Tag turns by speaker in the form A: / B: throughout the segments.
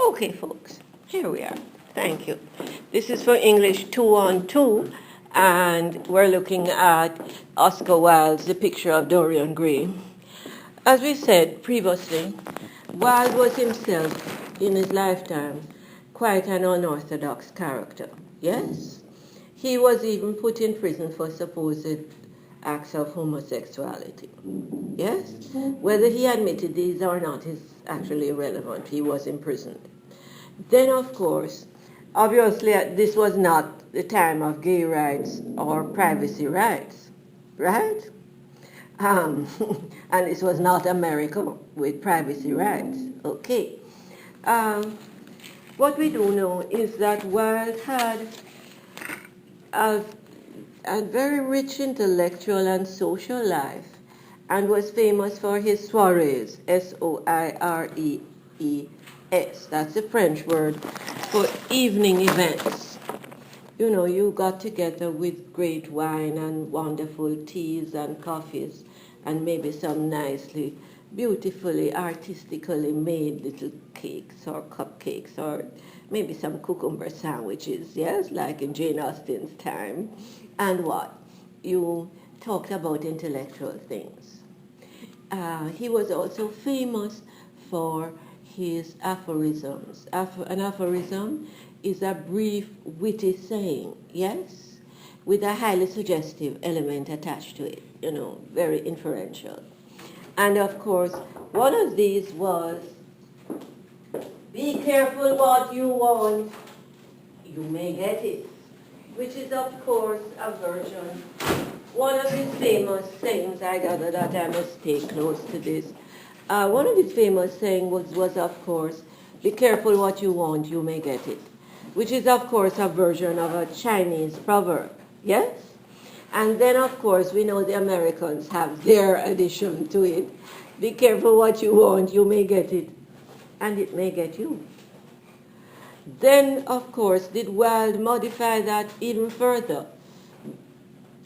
A: Okay, folks, here we are. Thank you. This is for English 2-on-2, and we're looking at Oscar Wilde's The Picture of Dorian Gray. As we said previously, Wilde was himself, in his lifetime, quite an unorthodox character. Yes? He was even put in prison for supposed acts of homosexuality. Yes? Whether he admitted these or not is actually irrelevant. He was imprisoned. Then, of course, obviously, this was not the time of gay rights or privacy rights, right? And this was not America with privacy rights. Okay. What we do know is that Wilde had a very rich intellectual and social life, and was famous for his soirees, S-O-I-R-E-E-S. That's a French word for evening events. You know, you got together with great wine and wonderful teas and coffees and maybe some nicely, beautifully, artistically made little cakes or cupcakes or maybe some cucumber sandwiches, yes, like in Jane Austen's time. And what? You talked about intellectual things. He was also famous for his aphorisms. An aphorism is a brief, witty saying, yes, with a highly suggestive element attached to it, you know, very inferential. And of course, one of these was, be careful what you want, you may get it, which is of course a version. One of his famous sayings, I gather that I must stay close to this. One of his famous sayings was of course, be careful what you want, you may get it, which is of course a version of a Chinese proverb, yes? And then of course we know the Americans have their addition to it. Be careful what you want, you may get it, and it may get you. Then of course did Wilde modify that even further.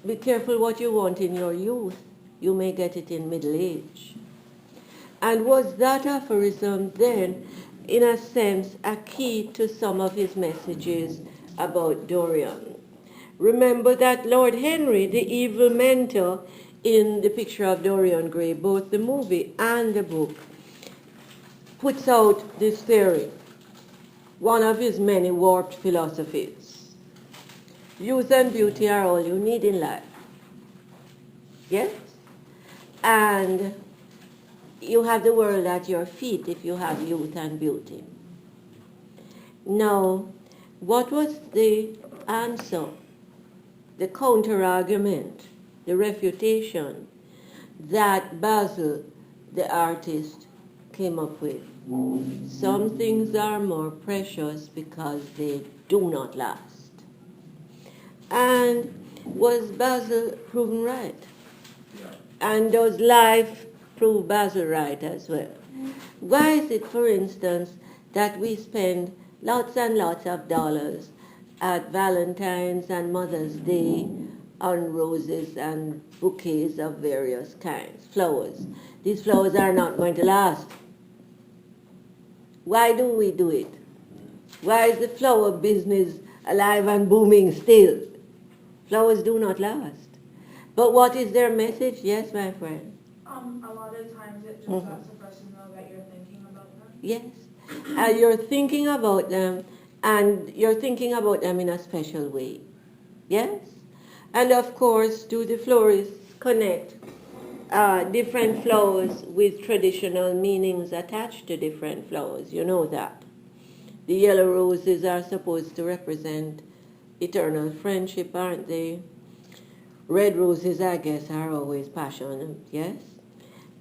A: Be careful what you want in your youth, you may get it in middle age. And was that aphorism then, in a sense, a key to some of his messages about Dorian? Remember that Lord Henry, the evil mentor in The Picture of Dorian Gray, both the movie and the book, puts out this theory, one of his many warped philosophies. Youth and beauty are all you need in life. Yes? And you have the world at your feet if you have youth and beauty. Now, what was the answer, the counter-argument, the refutation that Basil, the artist, came up with? Some things are more precious because they do not last. And was Basil proven right? And does life prove Basil right as well? Why is it, for instance, that we spend lots and lots of dollars at Valentine's and Mother's Day on roses and bouquets of various kinds, flowers? These flowers are not going to last. Why do we do it? Why is the flower business alive and booming still? Flowers do not last. But what is their message? Yes, my friend?
B: A lot of times it just lets the person know that you're thinking about them.
A: Yes. And you're thinking about them, and you're thinking about them in a special way. Yes? And of course, do the florists connect different flowers with traditional meanings attached to different flowers? You know that. The yellow roses are supposed to represent eternal friendship, aren't they? Red roses, I guess, are always passion, yes?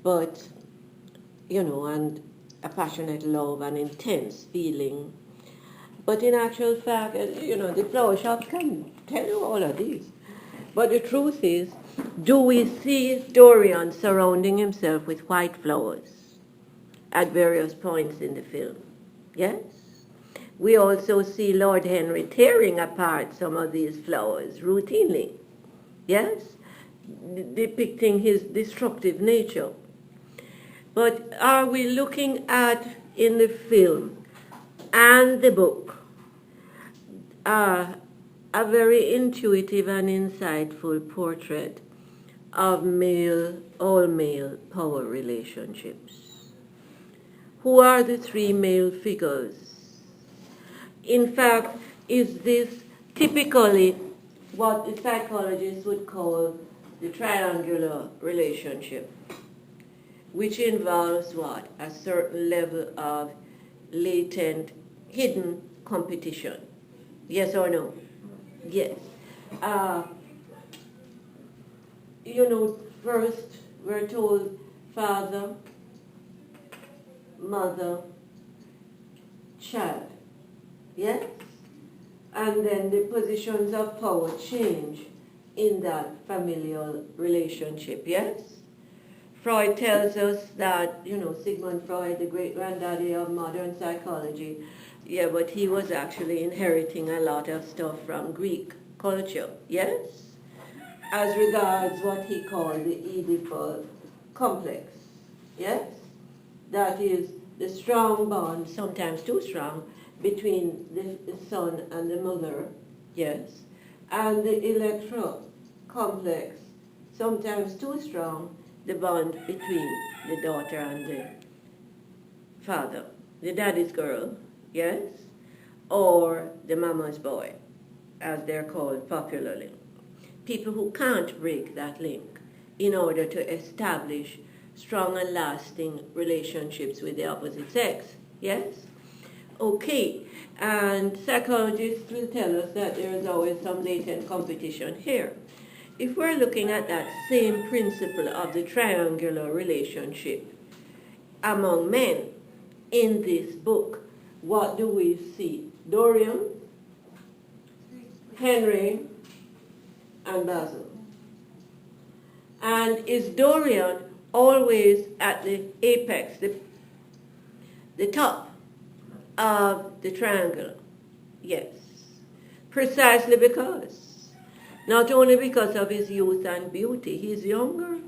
A: But, you know, and a passionate love, an intense feeling. But in actual fact, you know, the flower shops can tell you all of these. But the truth is, do we see Dorian surrounding himself with white flowers at various points in the film? Yes? We also see Lord Henry tearing apart some of these flowers routinely, yes, depicting his destructive nature. But are we looking at, in the film, and the book are a very intuitive and insightful portrait of all-male power relationships. Who are the three male figures? In fact, is this typically what the psychologists would call the triangular relationship, which involves what? A certain level of latent, hidden competition. Yes or no? Yes. First we're told father, mother, child. Yes? And then the positions of power change in that familial relationship. Yes? Freud tells us that, Sigmund Freud, the great-granddaddy of modern psychology, but he was actually inheriting a lot of stuff from Greek culture. Yes? As regards what he called the Oedipal complex. Yes? That is the strong bond, sometimes too strong, between the son and the mother, yes, and the Electra complex, sometimes too strong, the bond between the daughter and the father, the daddy's girl, yes, or the mama's boy, as they're called popularly. People who can't break that link in order to establish strong and lasting relationships with the opposite sex, yes? Okay, and psychologists will tell us that there is always some latent competition here. If we're looking at that same principle of the triangular relationship among men in this book, what do we see? Dorian, Henry, and Basil. And is Dorian always at the apex, the top of the triangle? Yes. Precisely because, not only because of his youth and beauty, he's younger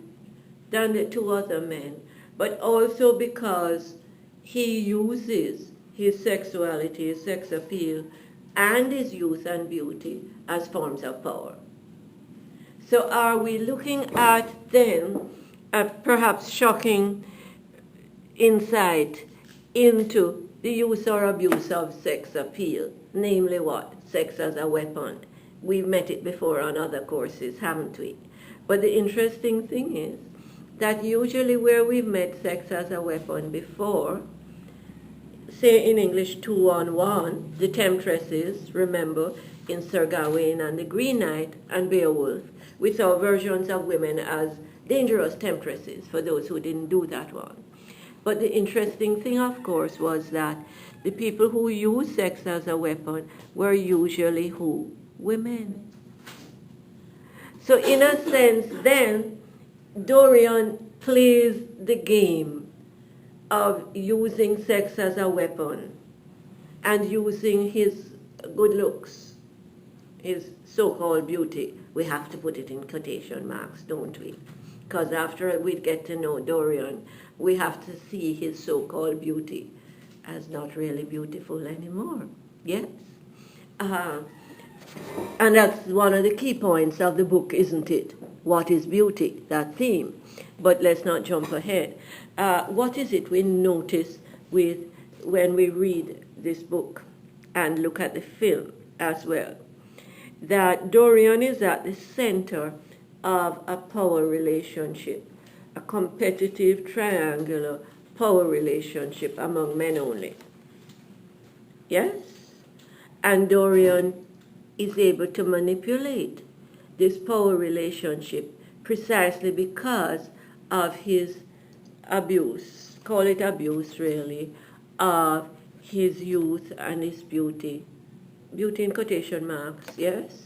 A: than the two other men, but also because he uses his sexuality, his sex appeal, and his youth and beauty as forms of power. So are we looking at then a perhaps shocking insight into the use or abuse of sex appeal, namely what? Sex as a weapon. We've met it before on other courses, haven't we? But the interesting thing is that usually where we've met sex as a weapon before, say in English 2-on-1, the temptresses, remember, in Sir Gawain and the Green Knight and Beowulf, we saw versions of women as dangerous temptresses for those who didn't do that one. But the interesting thing, of course, was that the people who used sex as a weapon were usually who? Women. So in a sense, then, Dorian plays the game of using sex as a weapon and using his good looks, his so-called beauty. We have to put it in quotation marks, don't we? Because after we get to know Dorian, we have to see his so-called beauty as not really beautiful anymore. Yes? And that's one of the key points of the book, isn't it? What is beauty? That theme. But let's not jump ahead. What is it we notice when we read this book and look at the film as well? That Dorian is at the center of a power relationship, a competitive triangular power relationship among men only. Yes? And Dorian is able to manipulate this power relationship precisely because of his abuse, call it abuse really, of his youth and his beauty. Beauty in quotation marks, yes?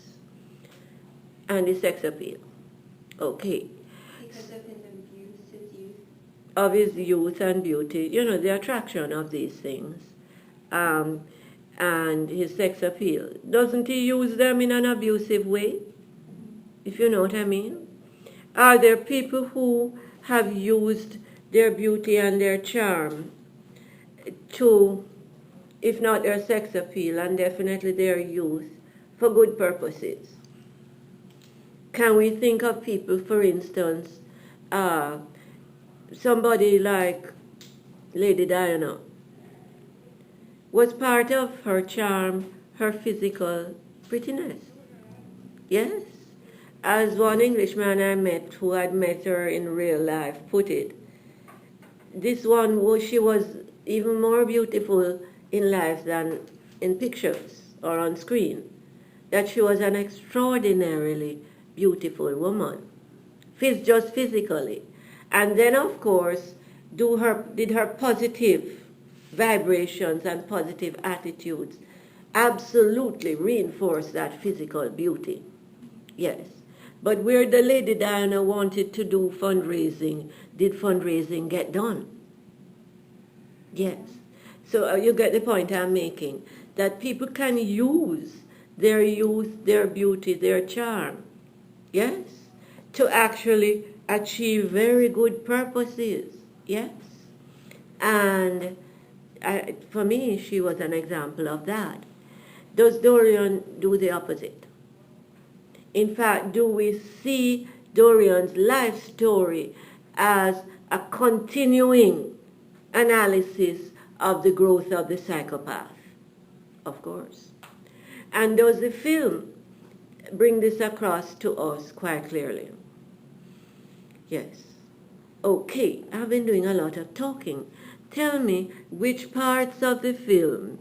A: And his sex appeal. Okay.
C: Because of his abuse, his youth.
A: Of his youth and beauty, the attraction of these things. And his sex appeal. Doesn't he use them in an abusive way? If you know what I mean? Are there people who have used their beauty and their charm to if not their sex appeal, and definitely their youth, for good purposes. Can we think of people, for instance, somebody like Lady Diana? Was part of her charm her physical prettiness? Yes. As one Englishman I met who had met her in real life put it, she was even more beautiful in life than in pictures or on screen. That she was an extraordinarily beautiful woman, just physically. And then, of course, did her positive vibrations and positive attitudes absolutely reinforce that physical beauty. Yes. But where the Lady Diana wanted to do fundraising, did fundraising get done? Yes. So you get the point I'm making, that people can use their youth, their beauty, their charm, yes, to actually achieve very good purposes, yes. And for me, she was an example of that. Does Dorian do the opposite? In fact, do we see Dorian's life story as a continuing analysis of the growth of the psychopath? Of course. And does the film bring this across to us quite clearly? Yes. Okay, I've been doing a lot of talking. Tell me which parts of the film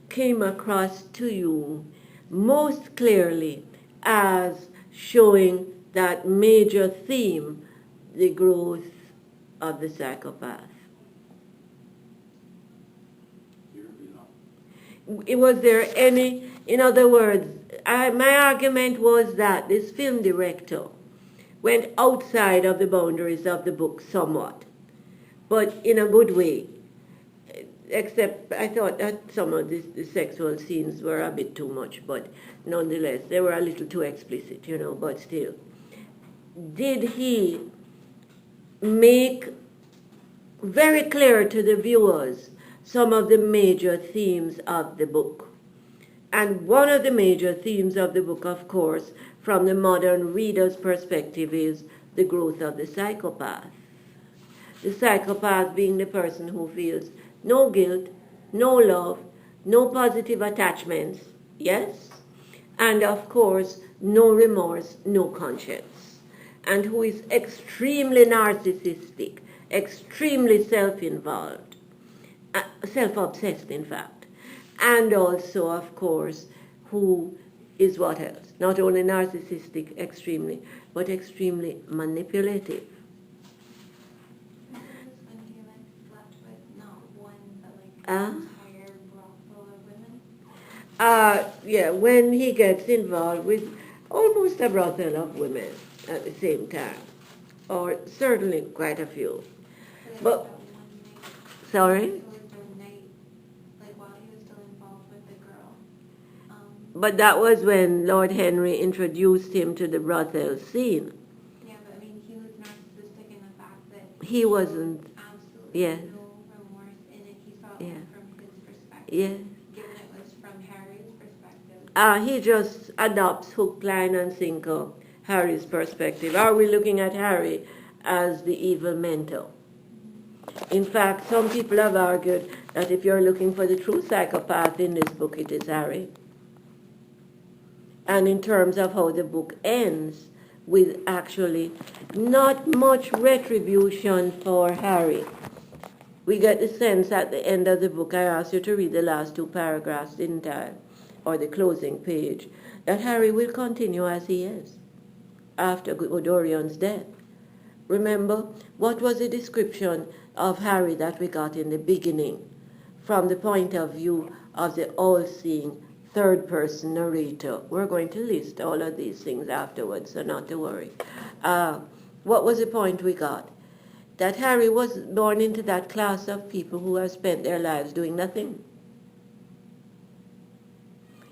A: came across to you most clearly as showing that major theme, the growth of the psychopath. Was there any, in other words, my argument was that this film director went outside of the boundaries of the book somewhat, but in a good way. Except I thought that some of the sexual scenes were a bit too much, but nonetheless, they were a little too explicit, but still. Did he make very clear to the viewers some of the major themes of the book? And one of the major themes of the book, of course, from the modern reader's perspective, is the growth of the psychopath. The psychopath being the person who feels no guilt, no love, no positive attachments, yes? And of course, no remorse, no conscience. And who is extremely narcissistic, extremely self-involved, self-obsessed in fact. And also, of course, who is what else? Not only narcissistic extremely, but extremely manipulative.
C: Entire brothel of women?
A: Yeah, when he gets involved with almost a brothel of women at the same time, or certainly quite a few. But, sorry?
C: While he was still involved with the girl.
A: But that was when Lord Henry introduced him to the brothel scene.
C: Yeah, but I mean, he was narcissistic in the fact that
A: He wasn't.
C: Absolutely
A: Yes.
C: no remorse in it. He saw
A: Yeah.
C: it from his perspective.
A: Yes.
C: Given it was from Harry's perspective.
A: He just adopts hook, line, and sinker Harry's perspective. Are we looking at Harry as the evil mentor? In fact, some people have argued that if you're looking for the true psychopath in this book, it is Harry. And in terms of how the book ends, with actually not much retribution for Harry. We get the sense at the end of the book, I asked you to read the last two paragraphs, didn't I? Or the closing page, that Harry will continue as he is after Dorian's death. Remember, what was the description of Harry that we got in the beginning from the point of view of the all-seeing third-person narrator? We're going to list all of these things afterwards, so not to worry. What was the point we got? That Harry was born into that class of people who have spent their lives doing nothing.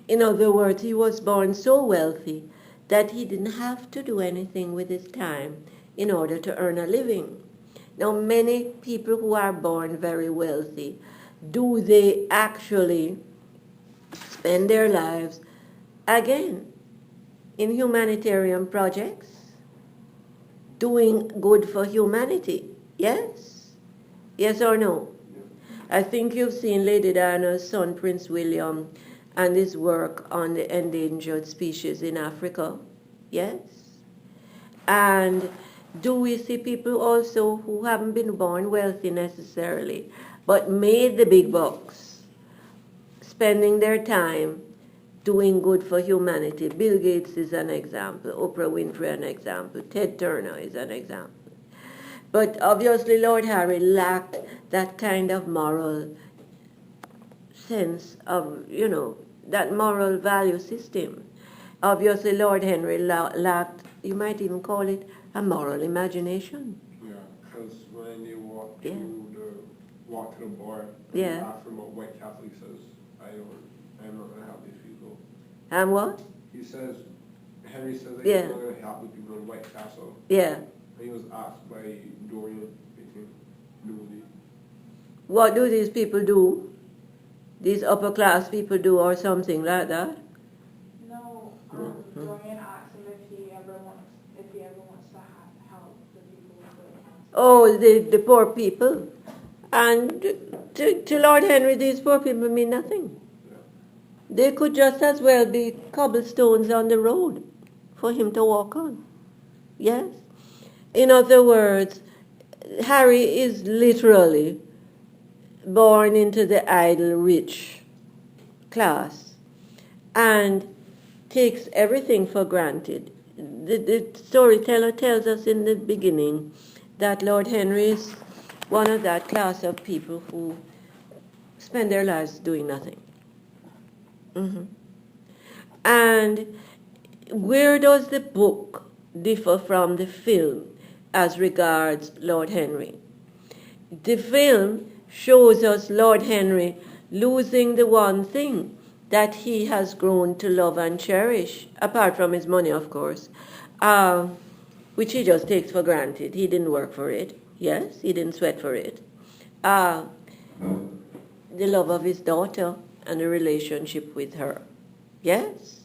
A: In other words, he was born so wealthy that he didn't have to do anything with his time in order to earn a living. Now, many people who are born very wealthy do they actually spend their lives again in humanitarian projects, doing good for humanity? Yes? Yes or no? I think you've seen Lady Diana's son, Prince William, and his work on the endangered species in Africa. Yes? And do we see people also who haven't been born wealthy necessarily, but made the big bucks, spending their time doing good for humanity? Bill Gates is an example, Oprah Winfrey an example, Ted Turner is an example. But obviously Lord Harry lacked that kind of moral sense of, that moral value system. Obviously Lord Henry lacked, you might even call it, a moral imagination.
D: Yeah, because when you walk
A: Yeah.
D: to the bar,
A: Yeah.
D: you ask him what white Catholic says, I'm not gonna help these people.
A: And what?
D: Henry says that
A: Yeah.
D: he's not gonna help the people in White Castle.
A: Yeah.
D: And he was asked by Dorian, I think, newly.
A: What do these people do? These upper class people do, or something like that?
B: No, Dorian asked him if he ever wants to help the people with the cancer.
A: Oh, the poor people. And to Lord Henry, these poor people mean nothing.
D: Yeah.
A: They could just as well be cobblestones on the road for him to walk on. Yes? In other words, Harry is literally born into the idle rich class and takes everything for granted. The storyteller tells us in the beginning that Lord Henry is one of that class of people who spend their lives doing nothing. And where does the book differ from the film as regards Lord Henry? The film shows us Lord Henry losing the one thing that he has grown to love and cherish, apart from his money, of course, which he just takes for granted. He didn't work for it. Yes, he didn't sweat for it. The love of his daughter and the relationship with her. Yes?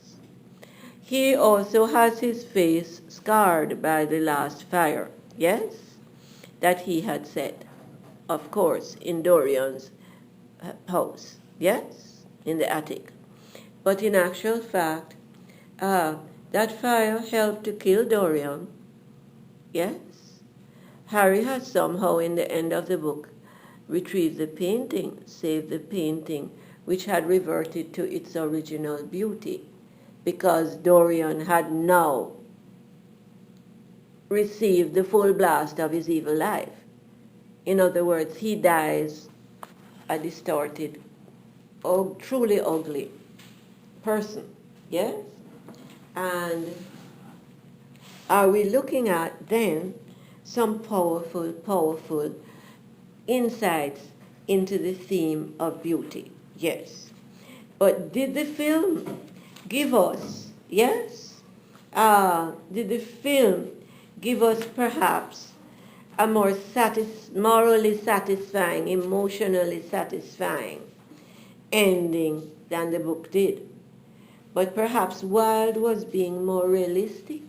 A: He also has his face scarred by the last fire. Yes? That he had set, of course, in Dorian's house. Yes? In the attic. But in actual fact, that fire helped to kill Dorian. Yes? Harry has somehow, in the end of the book, retrieved the painting, saved the painting, which had reverted to its original beauty, because Dorian had now received the full blast of his evil life. In other words, he dies a distorted, truly ugly person. Yes? And are we looking at then some powerful, powerful insights into the theme of beauty? Yes. But did the film give us, yes? Did the film give us perhaps a more morally satisfying, emotionally satisfying ending than the book did? But perhaps Wilde was being more realistic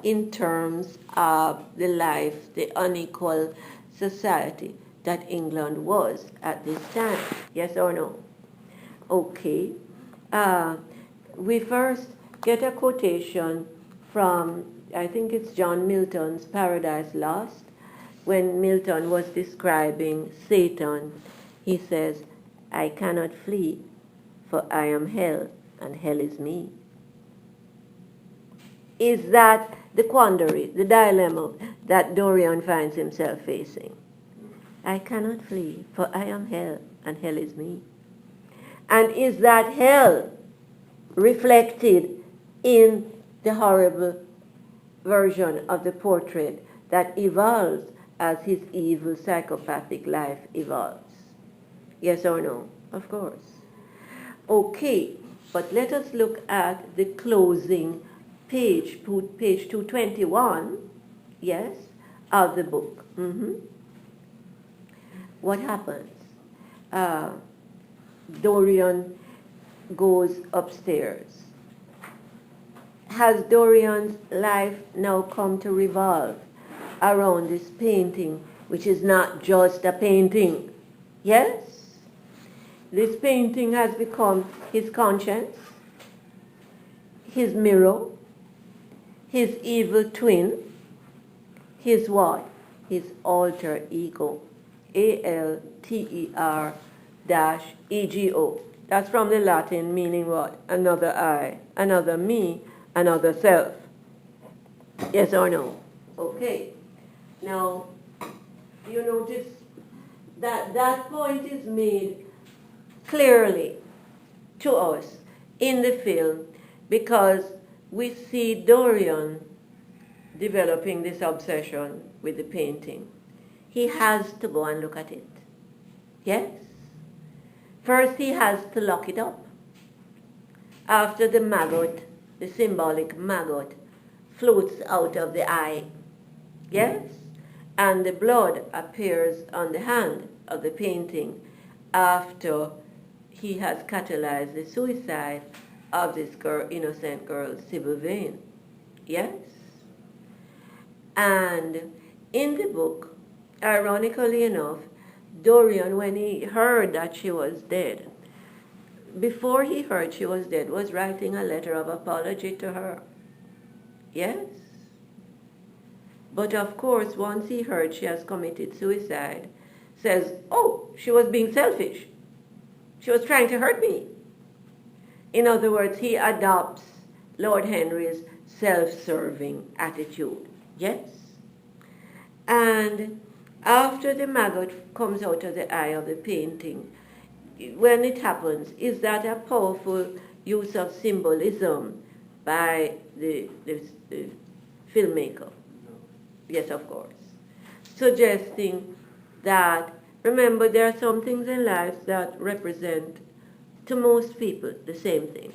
A: in terms of the life, the unequal society that England was at this time. Yes or no? Okay. We first get a quotation from, I think it's John Milton's Paradise Lost. When Milton was describing Satan, he says, "I cannot flee, for I am hell, and hell is me." Is that the quandary, the dilemma that Dorian finds himself facing? I cannot flee, for I am hell, and hell is me. And is that hell reflected in the horrible version of the portrait that evolves as his evil psychopathic life evolves? Yes or no? Of course. Okay, but let us look at the closing page 221, yes, of the book. What happens? uh, Dorian goes upstairs. Has Dorian's life now come to revolve around this painting, which is not just a painting? Yes? This painting has become his conscience, his mirror, his evil twin, his what? His alter ego. ALTER dash EGO. That's from the Latin, meaning what? Another I, another me, another self. Yes or no? Okay. Now, you notice that that point is made clearly to us in the film because we see Dorian developing this obsession with the painting. He has to go and look at it. Yes? First, he has to lock it up. After the maggot, the symbolic maggot, floats out of the eye. Yes? And the blood appears on the hand of the painting after he has catalyzed the suicide of this girl, innocent girl, Sybil Vane. Yes? And in the book, ironically enough, Dorian, when he heard that she was dead, before he heard she was dead, was writing a letter of apology to her. Yes? But of course, once he heard she has committed suicide, says, oh, she was being selfish. She was trying to hurt me. In other words, he adopts Lord Henry's self-serving attitude. Yes? And after the maggot comes out of the eye of the painting, when it happens, is that a powerful use of symbolism by the filmmaker? Yes, of course. Suggesting that, remember, there are some things in life that represent, to most people, the same thing.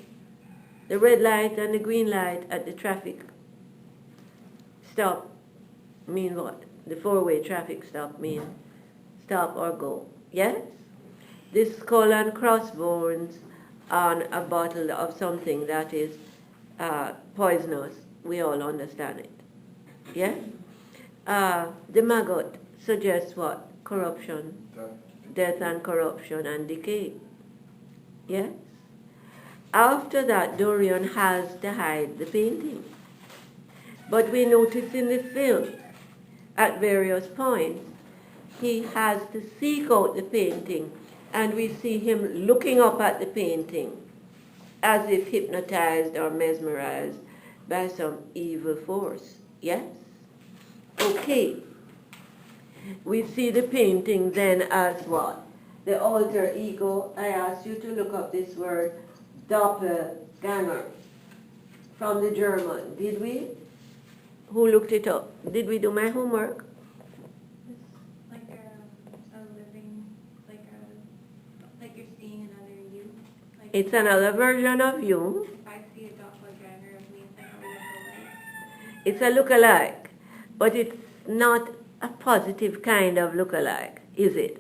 A: The red light and the green light at the traffic stop mean what? The four-way traffic stop mean stop or go. Yes? This skull and crossbones on a bottle of something that is poisonous, we all understand it. Yes? The maggot suggests what? Corruption, death and corruption and decay. Yes? After that, Dorian has to hide the painting. But we notice in the film, at various points, he has to seek out the painting, and we see him looking up at the painting as if hypnotized or mesmerized by some evil force. Yes? Okay. We see the painting then as what? The alter ego. I asked you to look up this word, doppelganger, from the German. Did we? Who looked it up? Did we do my homework?
C: Like a living, like you're seeing another you. Like
A: It's another version of you.
C: if I see a doppelganger of me, it's like a look-alike.
A: It's a look-alike, but it's not a positive kind of look-alike, is it?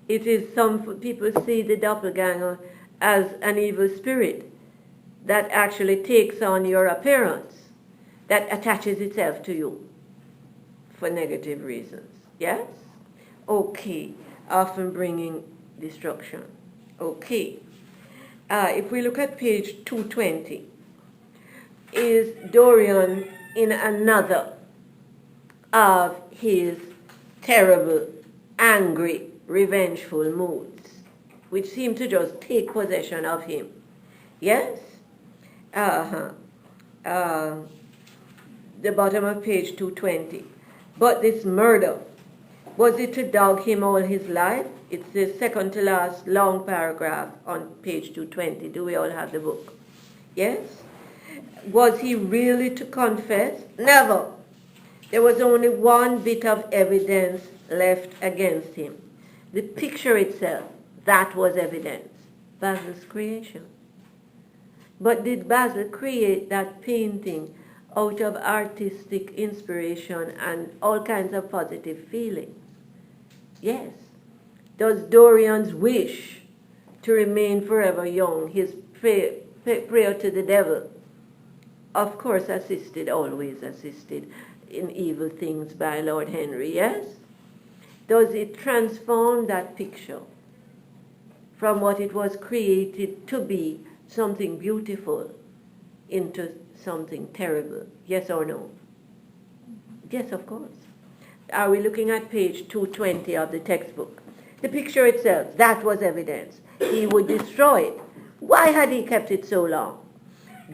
A: It is, some people see the doppelganger as an evil spirit that actually takes on your appearance, that attaches itself to you for negative reasons. Yes? Okay. Often bringing destruction. Okay. If we look at page 220, is Dorian in another of his terrible, angry, revengeful moods, which seem to just take possession of him. Yes? The bottom of page 220. But this murder, was it to dog him all his life? It's the second to last long paragraph on page 220. Do we all have the book? Yes? Was he really to confess? Never. There was only one bit of evidence left against him. The picture itself, that was evidence. Basil's creation. But did Basil create that painting out of artistic inspiration and all kinds of positive feelings? Yes. Does Dorian's wish to remain forever young, his prayer to the devil, of course always assisted in evil things by Lord Henry, yes? Does it transform that picture from what it was created to be, something beautiful, into something terrible? Yes or no? Yes, of course. Are we looking at page 220 of the textbook? The picture itself, that was evidence. He would destroy it. Why had he kept it so long?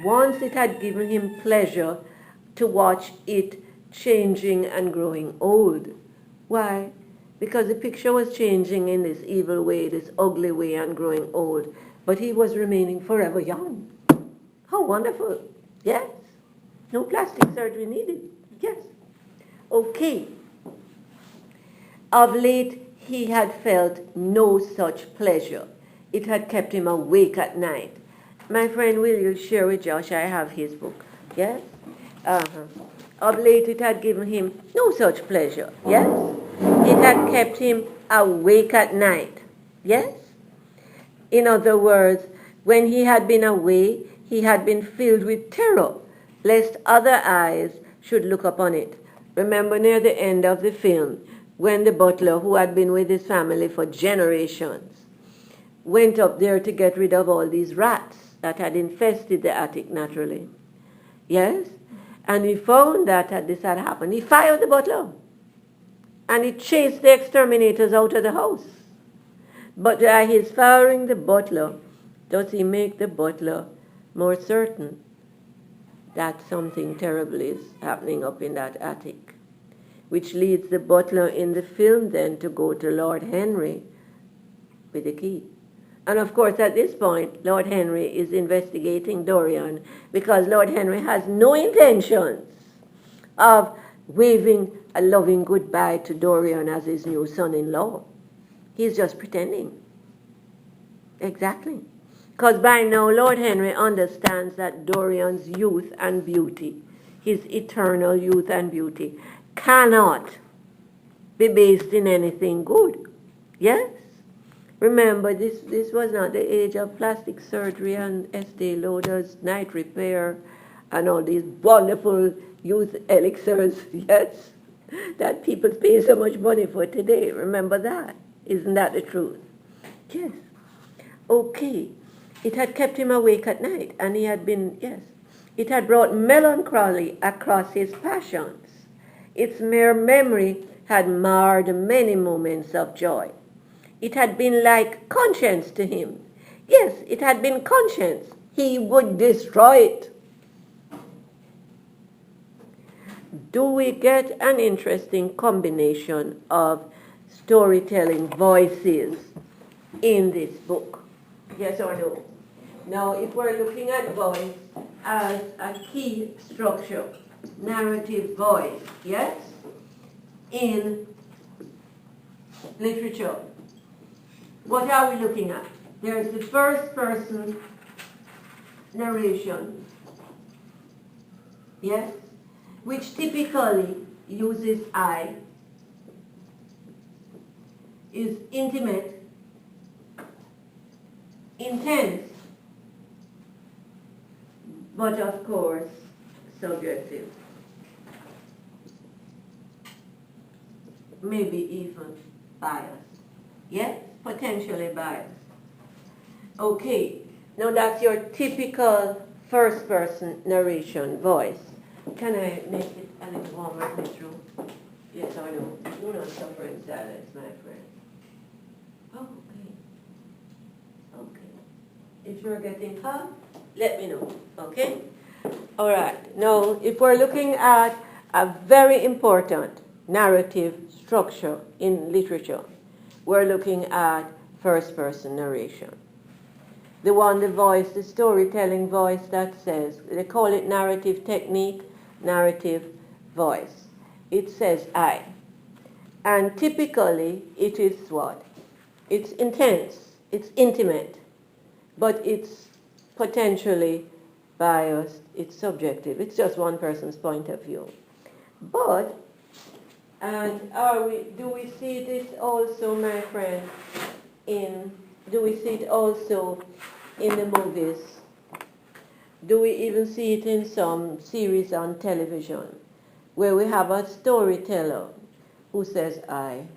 A: Once it had given him pleasure to watch it changing and growing old. Why? Because the picture was changing in this evil way, this ugly way, and growing old. But he was remaining forever young. How wonderful. Yes. No plastic surgery needed. Yes. Okay. Of late, he had felt no such pleasure. It had kept him awake at night. My friend, will you share with Josh? I have his book. Yes? Of late, it had given him no such pleasure. Yes? It had kept him awake at night. Yes? In other words, when he had been away, he had been filled with terror, lest other eyes should look upon it. Remember near the end of the film, when the butler, who had been with his family for generations, went up there to get rid of all these rats that had infested the attic naturally. Yes? And he found that this had happened. He fired the butler. And he chased the exterminators out of the house. But by his firing the butler, does he make the butler more certain that something terrible is happening up in that attic? Which leads the butler in the film then to go to Lord Henry with the key. And of course at this point, Lord Henry is investigating Dorian because Lord Henry has no intentions of waving a loving goodbye to Dorian as his new son-in-law. He's just pretending. Exactly. Because by now Lord Henry understands that Dorian's youth and beauty, his eternal youth and beauty, cannot be based in anything good. Yes? Remember, this was not the age of plastic surgery and Estee Lauder's night repair and all these wonderful youth elixirs, yes, that people pay so much money for today. Remember that. Isn't that the truth? Yes. Okay. It had kept him awake at night, and he had been, yes. It had brought melancholy across his passions. Its mere memory had marred many moments of joy. It had been like conscience to him. Yes, it had been conscience. He would destroy it. Do we get an interesting combination of storytelling voices in this book? Yes or no? Now, if we're looking at voice as a key structure, narrative voice, yes, in literature, what are we looking at? There's the first person narration, yes, which typically uses I, is intimate, intense, but of course subjective, maybe even biased. Yes, potentially biased. Okay, now that's your typical first-person narration voice. Can I make it a little warmer in this room? Yes, I know. Do not suffer in silence, my friend. Oh, okay. Okay. If you're getting hot, let me know, okay? All right. Now, if we're looking at a very important narrative structure in literature, we're looking at first-person narration. The voice, the storytelling voice that says, they call it narrative technique, narrative voice. It says I. And typically, it is what? It's intense, it's intimate, but it's potentially biased, it's subjective. It's just one person's point of view. But And do we see this also, my friend, do we see it also in the movies? Do we even see it in some series on television where we have a storyteller who says I?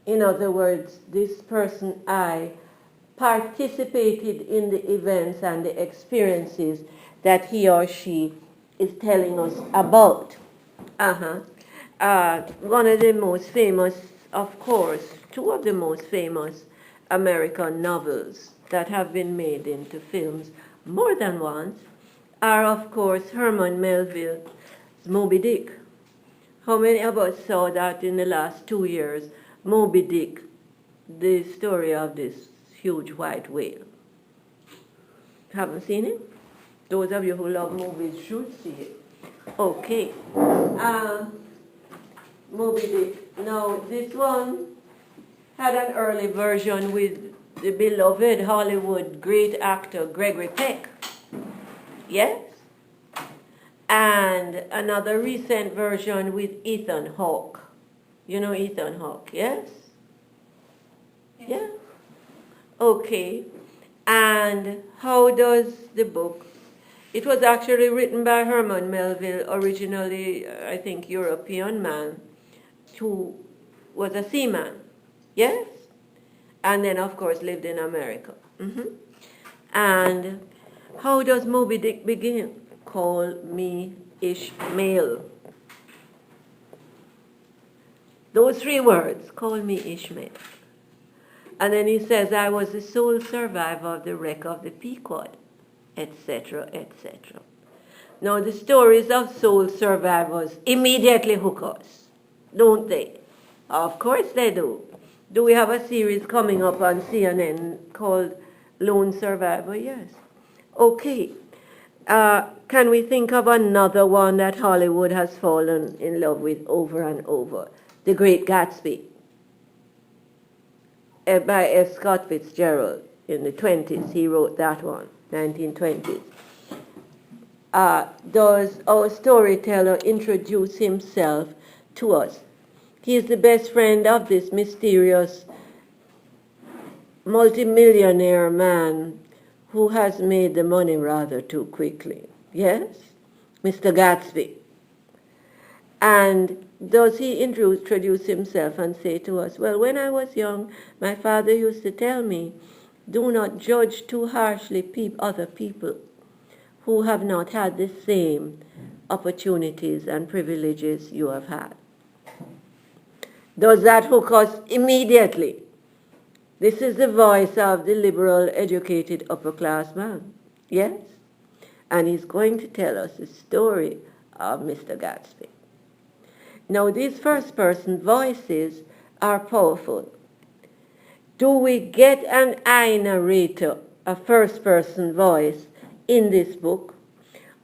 A: In other words, this person I participated in the events and the experiences that he or she is telling us about. One of the most famous, of course, two of the most famous American novels that have been made into films more than once are, of course, Herman Melville's Moby Dick. How many of us saw that in the last 2 years, Moby Dick, the story of this huge white whale? Haven't seen it? Those of you who love movies should see it. Okay. Moby Dick. Now, this one had an early version with the beloved Hollywood great actor Gregory Peck. Yes? And another recent version with Ethan Hawke. You know Ethan Hawke, yes? Yeah? Okay. And how does the book? It was actually written by Herman Melville, originally, I think, European man, who was a seaman, yes? And then, of course, lived in America. And how does Moby Dick begin? Call me Ishmael. Those 3 words, call me Ishmael. And then he says, I was the sole survivor of the wreck of the Pequod, etc., etc. Now, the stories of sole survivors immediately hook us, don't they? Of course they do. Do we have a series coming up on CNN called Lone Survivor? Yes. Okay. Can we think of another one that Hollywood has fallen in love with over and over? The Great Gatsby, by F. Scott Fitzgerald. In the 20s, he wrote that one, 1920s. Does our storyteller introduce himself to us? He is the best friend of this mysterious multimillionaire man who has made the money rather too quickly. Yes? Mr. Gatsby. And does he introduce himself and say to us, well, when I was young, my father used to tell me, do not judge too harshly other people who have not had the same opportunities and privileges you have had. Does that hook us immediately? This is the voice of the liberal, educated, upper-class man. Yes? And he's going to tell us the story of Mr. Gatsby. Now, these first-person voices are powerful. Do we get an I narrator, a first-person voice, in this book?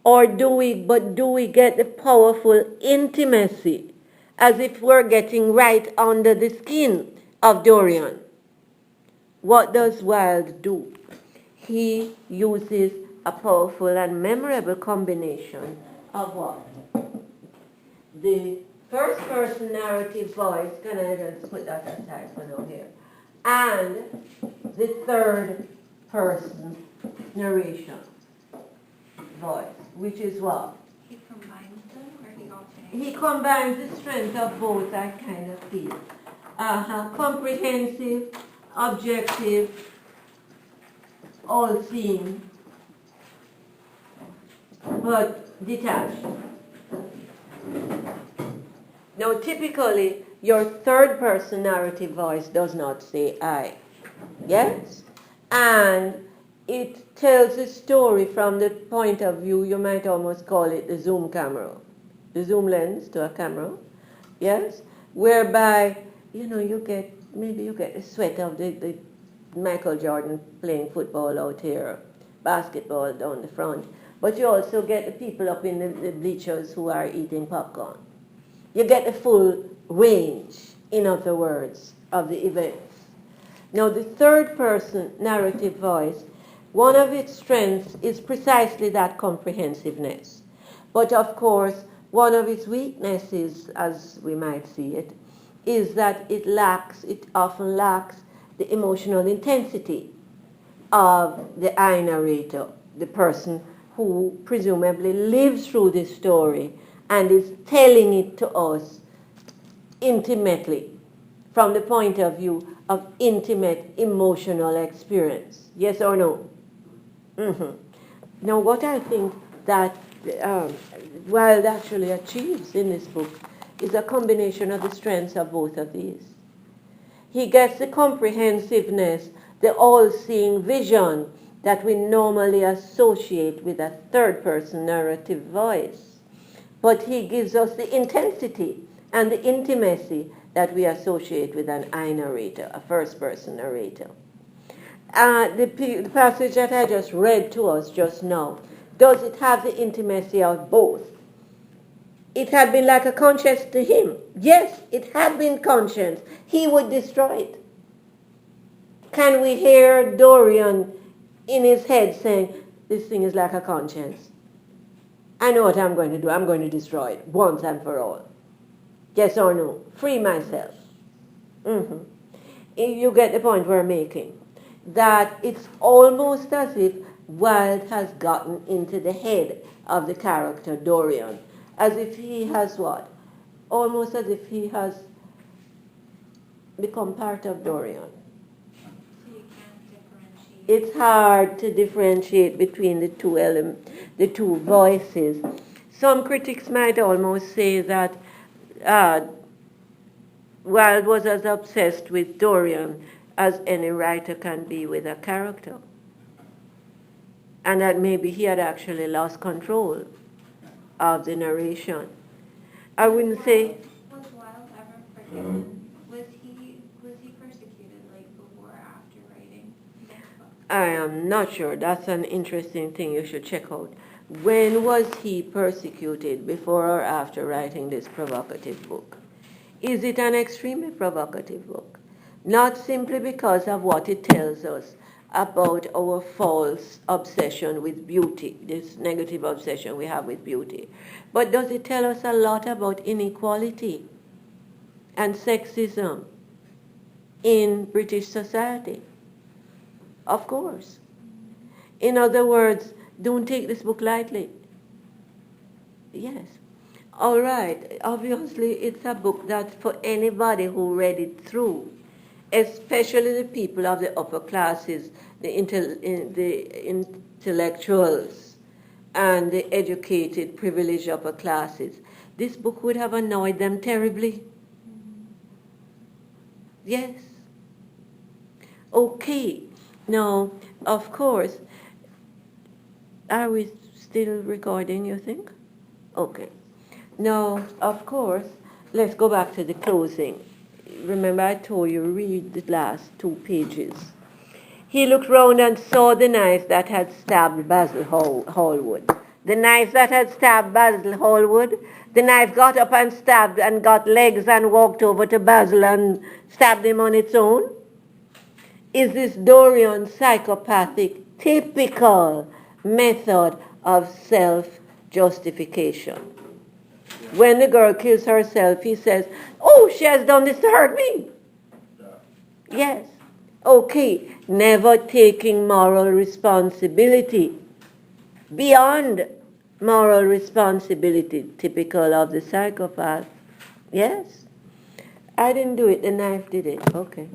A: Or do we get the powerful intimacy, as if we're getting right under the skin of Dorian? What does Wilde do? He uses a powerful and memorable combination of what? The first-person narrative voice, can I just put that aside for now here, and the third-person narration voice, which is what?
C: He combines them, or he alternates?
A: He combines the strength of both, I kind of feel. Comprehensive, objective, all-seeing, but detached. Now, typically, your third-person narrative voice does not say I. Yes? And it tells a story from the point of view, you might almost call it the zoom camera, the zoom lens to a camera. Yes? Whereby, you get the sweat of the Michael Jordan playing football out here, basketball down the front. But you also get the people up in the bleachers who are eating popcorn. You get the full range, in other words, of the events. Now, the third-person narrative voice, one of its strengths is precisely that comprehensiveness. But, of course, one of its weaknesses, as we might see it, is that it often lacks the emotional intensity of the I narrator, the person who presumably lives through this story and is telling it to us intimately from the point of view of intimate emotional experience. Yes or no? Mm-hmm. Now, what I think that Wilde actually achieves in this book is a combination of the strengths of both of these. He gets the comprehensiveness, the all-seeing vision that we normally associate with a third-person narrative voice. But he gives us the intensity and the intimacy that we associate with an I narrator, a first-person narrator. The passage that I just read to us just now, does it have the intimacy of both? It had been like a conscience to him. Yes, it had been conscience. He would destroy it. Can we hear Dorian in his head saying, this thing is like a conscience. I know what I'm going to do. I'm going to destroy it once and for all. Yes or no? Free myself. Mm-hmm. You get the point we're making. That it's almost as if Wilde has gotten into the head of the character Dorian. As if he has what? Almost as if he has become part of Dorian.
C: So you can't differentiate.
A: It's hard to differentiate between the two voices. Some critics might almost say that Wilde was as obsessed with Dorian as any writer can be with a character. And that maybe he had actually lost control of the narration. I wouldn't say...
C: Was Wilde ever forgiven? Was he persecuted like before or after writing this book?
A: I am not sure. That's an interesting thing you should check out. When was he persecuted, before or after writing this provocative book? Is it an extremely provocative book? Not simply because of what it tells us about our false obsession with beauty, this negative obsession we have with beauty, but does it tell us a lot about inequality and sexism in British society? Of course. In other words, don't take this book lightly. Yes. All right. Obviously, it's a book that for anybody who read it through, especially the people of the upper classes, the intellectuals, and the educated, privileged upper classes, this book would have annoyed them terribly. Yes. Okay. Now, of course, are we still recording, you think? Okay. Now, of course, let's go back to the closing. Remember I told you, read the last 2 pages. He looked round and saw the knife that had stabbed Basil Hallwood. The knife that had stabbed Basil Hallwood. The knife got up and stabbed and got legs and walked over to Basil and stabbed him on its own. Is this Dorian's psychopathic, typical method of self-justification? When the girl kills herself, he says, oh, she has done this to hurt me. Yes. Okay. Never taking moral responsibility. Beyond moral responsibility, typical of the psychopath. Yes. I didn't do it, the knife did it. Okay.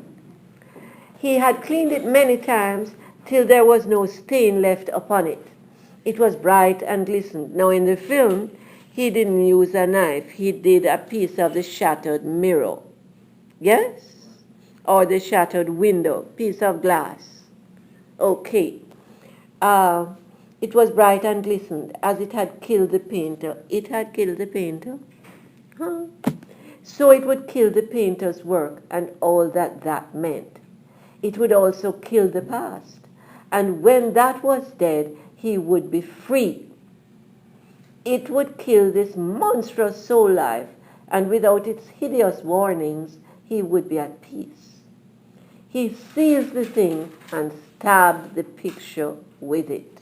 A: He had cleaned it many times till there was no stain left upon it. It was bright and glistened. Now in the film, he didn't use a knife. He did a piece of the shattered mirror. Yes? Or the shattered window, piece of glass. Okay. It was bright and glistened, as it had killed the painter. It had killed the painter? Huh? So it would kill the painter's work and all that that meant. It would also kill the past. And when that was dead, he would be free. It would kill this monstrous soul life, and without its hideous warnings, he would be at peace. He seized the thing and stabbed the picture with it.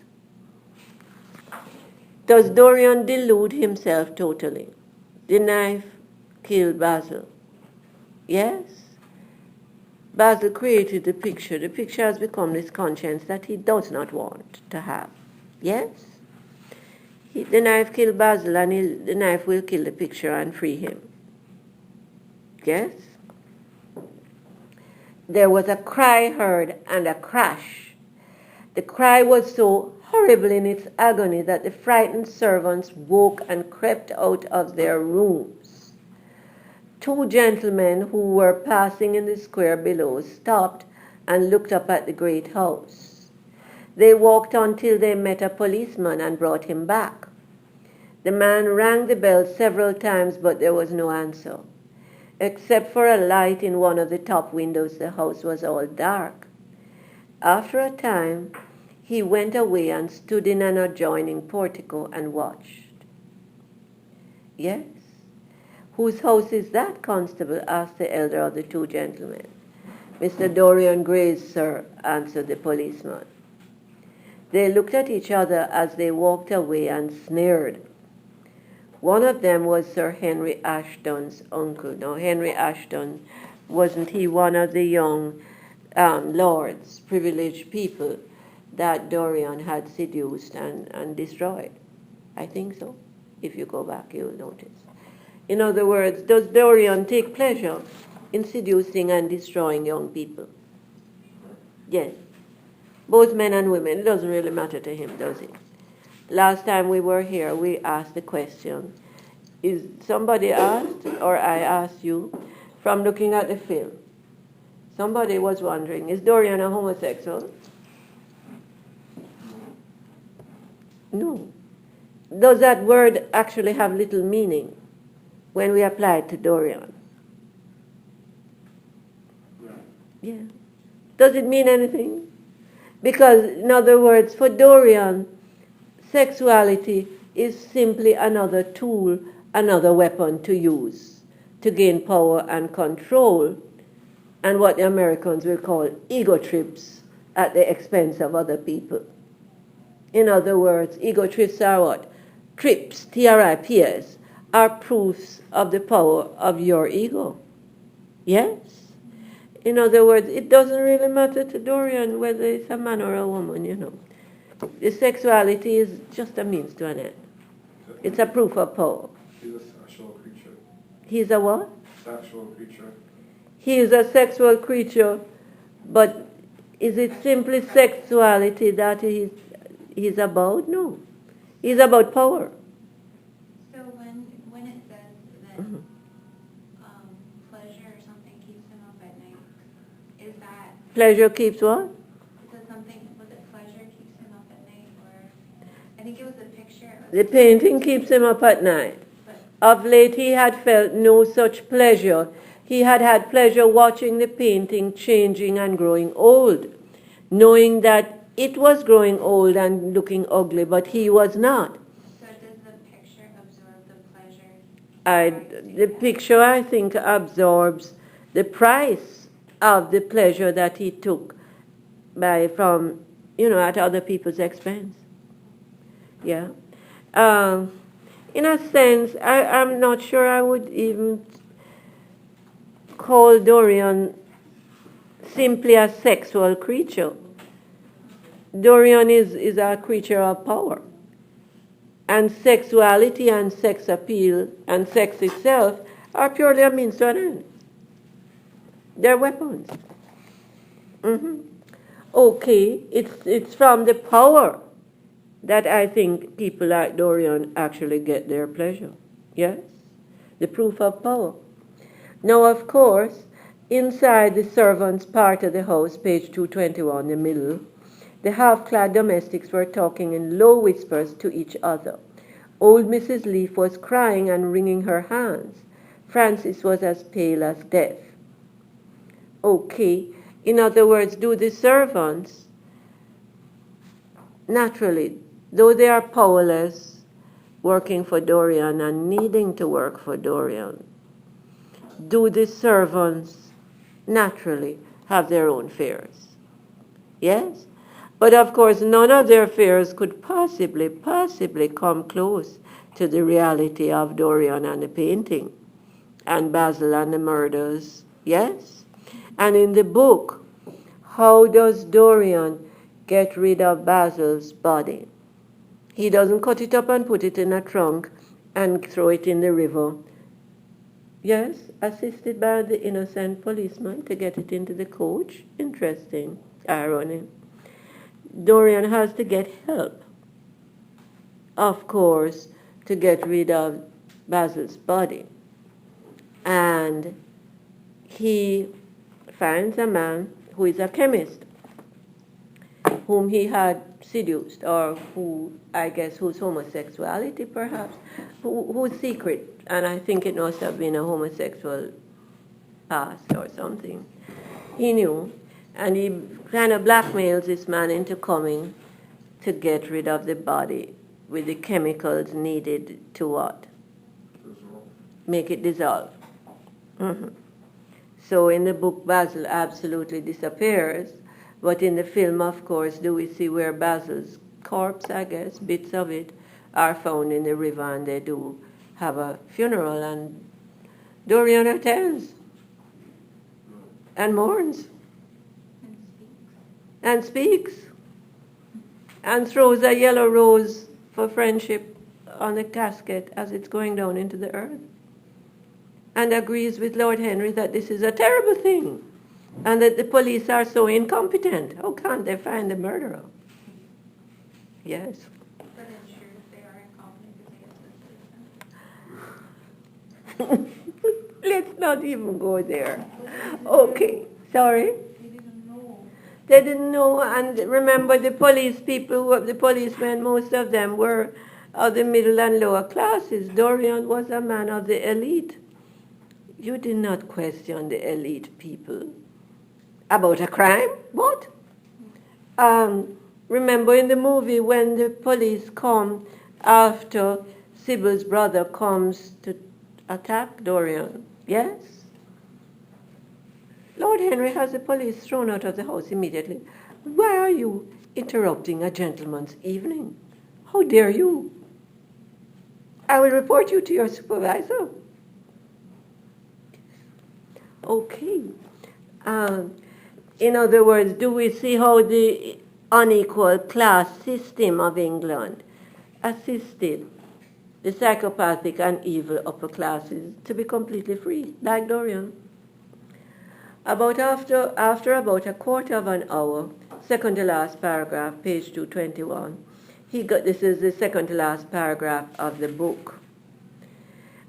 A: Does Dorian delude himself totally? The knife killed Basil. Yes? Basil created the picture. The picture has become this conscience that he does not want to have. Yes? The knife killed Basil, and the knife will kill the picture and free him. Yes? There was a cry heard and a crash. The cry was so horrible in its agony that the frightened servants woke and crept out of their rooms. Two gentlemen who were passing in the square below stopped and looked up at the great house. They walked on till they met a policeman and brought him back. The man rang the bell several times, but there was no answer. Except for a light in one of the top windows, the house was all dark. After a time, he went away and stood in an adjoining portico and watched. Yes? Whose house is that, Constable? Asked the elder of the two gentlemen. Mr. Dorian Gray's, sir, answered the policeman. They looked at each other as they walked away and sneered. One of them was Sir Henry Ashton's uncle. Now, Henry Ashton, wasn't he one of the young lords, privileged people that Dorian had seduced and destroyed? I think so. If you go back, you'll notice. In other words, does Dorian take pleasure in seducing and destroying young people? Yes. Both men and women. It doesn't really matter to him, does it? Last time we were here, we asked the question. Is somebody asked, or I asked you, from looking at the film, somebody was wondering, is Dorian a homosexual? No. Does that word actually have little meaning when we apply it to Dorian? Yeah. Does it mean anything? Because, in other words, for Dorian, sexuality is simply another tool, another weapon to use to gain power and control, and what the Americans will call ego trips at the expense of other people. In other words, ego trips are what? Trips, T-R-I-P-S, are proofs of the power of your ego. Yes? In other words, it doesn't really matter to Dorian whether it's a man or a woman, you know. The sexuality is just a means to an end. It's a proof of power.
D: He's a sexual creature.
A: He's a what?
D: Sexual creature.
A: He is a sexual creature, but is it simply sexuality that he's about? No. He's about power.
C: So when it says that pleasure or something keeps him up at night, is that
A: Pleasure keeps what?
C: was it pleasure keeps him up at night, or I think it was a picture of
A: The painting keeps him up at night. Of late he had felt no such pleasure. He had had pleasure watching the painting changing and growing old, knowing that it was growing old and looking ugly, but he was not.
C: So does the picture absorb the pleasure?
A: The picture, I think, absorbs the price of the pleasure that he took from at other people's expense. Yeah. In a sense, I'm not sure I would even call Dorian simply a sexual creature. Dorian is a creature of power. And sexuality and sex appeal and sex itself are purely a means to an end. They're weapons. Okay, it's from the power that I think people like Dorian actually get their pleasure. Yes? The proof of power. Now, of course, inside the servants' part of the house, page 221, the middle, the half-clad domestics were talking in low whispers to each other. Old Mrs. Leaf was crying and wringing her hands. Francis was as pale as death. Okay, in other words, do the servants, naturally, though they are powerless, working for Dorian and needing to work for Dorian, do the servants naturally have their own fears? Yes? But of course, none of their fears could possibly come close to the reality of Dorian and the painting and Basil and the murders. Yes? And in the book, how does Dorian get rid of Basil's body? He doesn't cut it up and put it in a trunk and throw it in the river. Yes, assisted by the innocent policeman to get it into the coach. Interesting irony. Dorian has to get help, of course, to get rid of Basil's body. And he finds a man who is a chemist, whom he had seduced, or who, I guess, whose homosexuality perhaps, whose secret, and I think it must have been a homosexual past or something, he knew, and he kind of blackmails this man into coming to get rid of the body with the chemicals needed to what? Make it dissolve. Mm-hmm. So in the book, Basil absolutely disappears, but in the film, of course, do we see where Basil's corpse, I guess, bits of it, are found in the river, and they do have a funeral, and Dorian attends and mourns and speaks and throws a yellow rose for friendship on the casket as it's going down into the earth, and agrees with Lord Henry that this is a terrible thing and that the police are so incompetent. How can't they find the murderer? Yes.
C: But in truth, they are incompetent because they assisted them.
A: Let's not even go there. Okay. Sorry?
B: They didn't know.
A: They didn't know, and remember the police people, the policemen, most of them were of the middle and lower classes. Dorian was a man of the elite. You did not question the elite people about a crime? What? Remember in the movie when the police come after Sybil's brother comes to attack Dorian? Yes? Lord Henry has the police thrown out of the house immediately. Why are you interrupting a gentleman's evening? How dare you? I will report you to your supervisor. Okay. In other words, do we see how the unequal class system of England assisted the psychopathic and evil upper classes to be completely free, like Dorian? After about a quarter of an hour, second to last paragraph, page 221, this is the second to last paragraph of the book.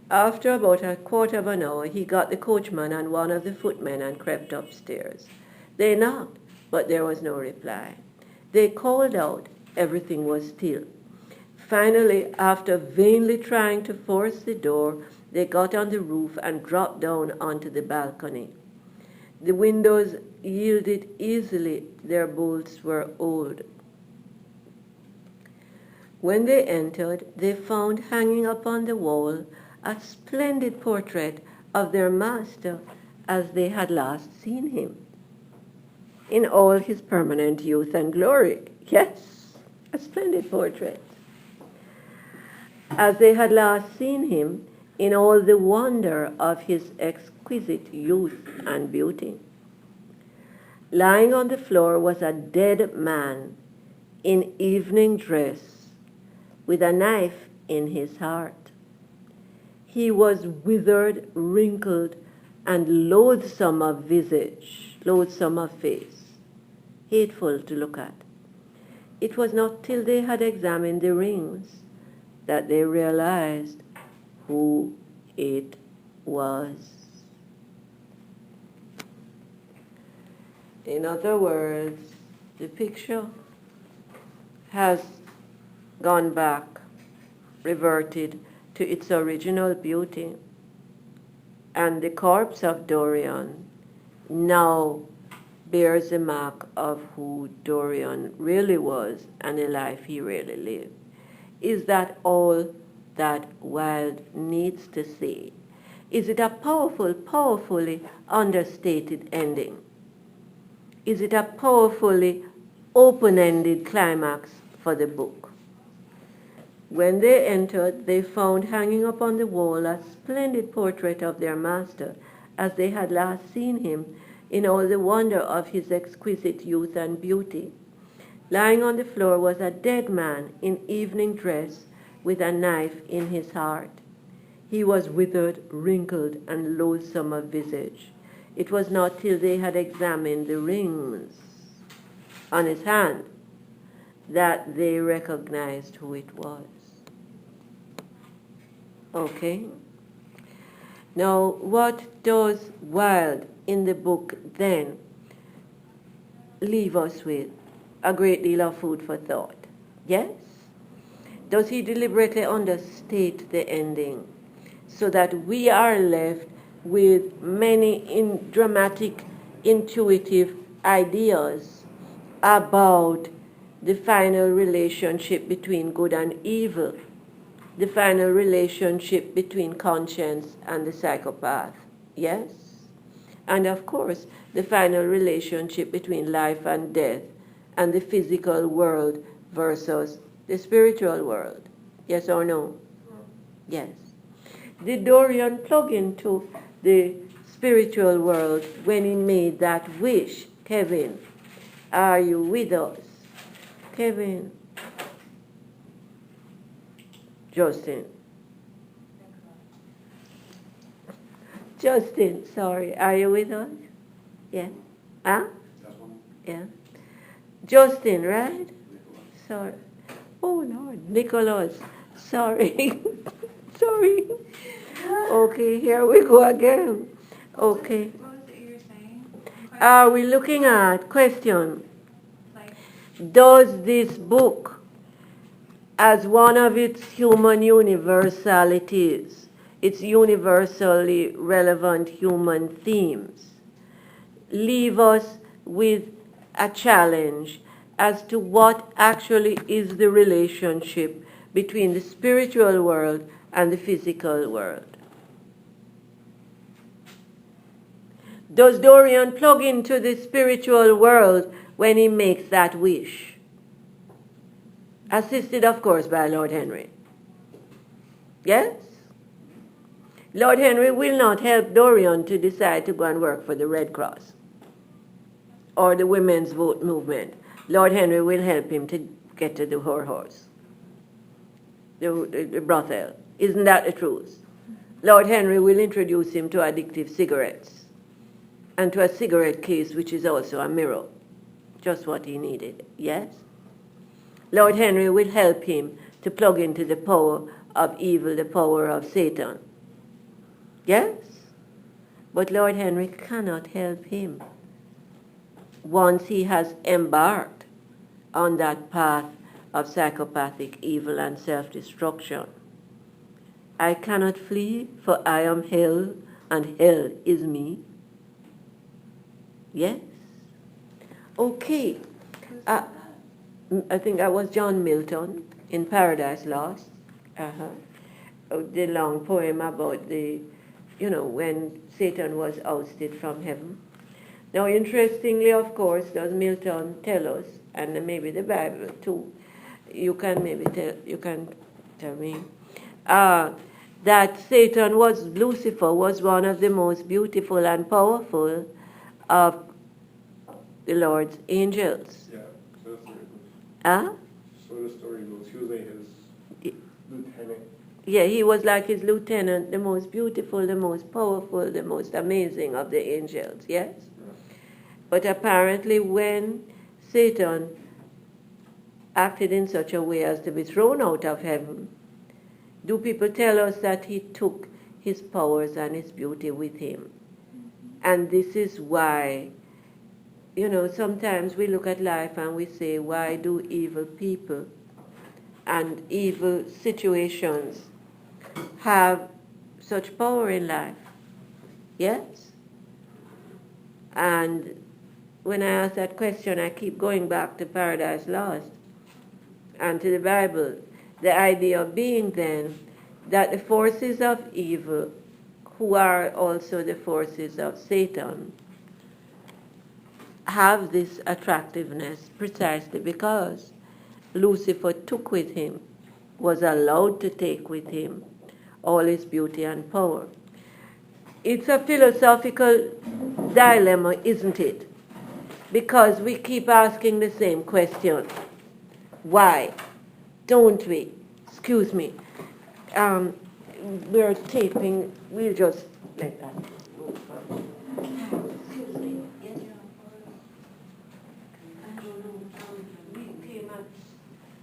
A: After about a quarter of an hour, he got the coachman and one of the footmen and crept upstairs. They knocked, but there was no reply. They called out. Everything was still. Finally, after vainly trying to force the door, they got on the roof and dropped down onto the balcony. The windows yielded easily. Their bolts were old. When they entered, they found hanging upon the wall a splendid portrait of their master as they had last seen him, in all his permanent youth and glory. Yes, a splendid portrait. As they had last seen him, in all the wonder of his exquisite youth and beauty. Lying on the floor was a dead man in evening dress, with a knife in his heart. He was withered, wrinkled, and loathsome of visage, loathsome of face, hateful to look at. It was not till they had examined the rings that they realized who it was. In other words, the picture has gone back, reverted to its original beauty, and the corpse of Dorian now bears the mark of who Dorian really was and the life he really lived. Is that all that Wilde needs to say? Is it a powerfully understated ending? Is it a powerfully open-ended climax for the book. When they entered, they found hanging upon the wall a splendid portrait of their master, as they had last seen him, in all the wonder of his exquisite youth and beauty. Lying on the floor was a dead man in evening dress, with a knife in his heart. He was withered, wrinkled, and loathsome of visage. It was not till they had examined the rings on his hand that they recognized who it was. Okay? Now, what does Wilde in the book then leave us with? A great deal of food for thought. Yes? Does he deliberately understate the ending so that we are left with many dramatic, intuitive ideas about the final relationship between good and evil, the final relationship between conscience and the psychopath? Yes? And of course, the final relationship between life and death and the physical world versus the spiritual world. Yes or no? Yes. Did Dorian plug into the spiritual world when he made that wish? Kevin, are you with us? Kevin. Justin. Justin, sorry, are you with us? Yeah. Huh? Yeah. Justin, right? Sorry. Oh, Lord. Nicholas. Sorry. Sorry. Okay, here we go again. Okay.
C: What was it you were saying?
A: Are we looking at question?
C: Like,
A: Does this book, as one of its human universalities, its universally relevant human themes, leave us with a challenge as to what actually is the relationship between the spiritual world and the physical world? Does Dorian plug into the spiritual world when he makes that wish? Assisted, of course, by Lord Henry. Yes? Lord Henry will not help Dorian to decide to go and work for the Red Cross or the women's vote movement. Lord Henry will help him to get to the whorehouse, the brothel. Isn't that the truth? Lord Henry will introduce him to addictive cigarettes and to a cigarette case, which is also a mirror. Just what he needed, yes? Lord Henry will help him to plug into the power of evil, the power of Satan. Yes? But Lord Henry cannot help him once he has embarked on that path of psychopathic evil and self-destruction. I cannot flee, for I am hell, and hell is me. Yes? Okay. I think that was John Milton in Paradise Lost. The long poem about when Satan was ousted from heaven. Now, interestingly, of course, does Milton tell us, and maybe the Bible too, you can tell me, that Lucifer was one of the most beautiful and powerful of the Lord's angels.
D: Yeah, so the story goes.
A: Huh?
D: So the story goes. He was like his lieutenant.
A: Yeah, he was like his lieutenant, the most beautiful, the most powerful, the most amazing of the angels, yes?
D: Yeah.
A: But apparently when Satan acted in such a way as to be thrown out of heaven, do people tell us that he took his powers and his beauty with him? And this is why, sometimes we look at life and we say, why do evil people and evil situations have such power in life? Yes? And when I ask that question, I keep going back to Paradise Lost and to the Bible. The idea being then that the forces of evil, who are also the forces of Satan, have this attractiveness precisely because Lucifer took with him, was allowed to take with him all his beauty and power. It's a philosophical dilemma, isn't it? Because we keep asking the same question. Why? Don't we? Excuse me. We're taping. We'll just let that go first. Excuse me. Yes. I don't know.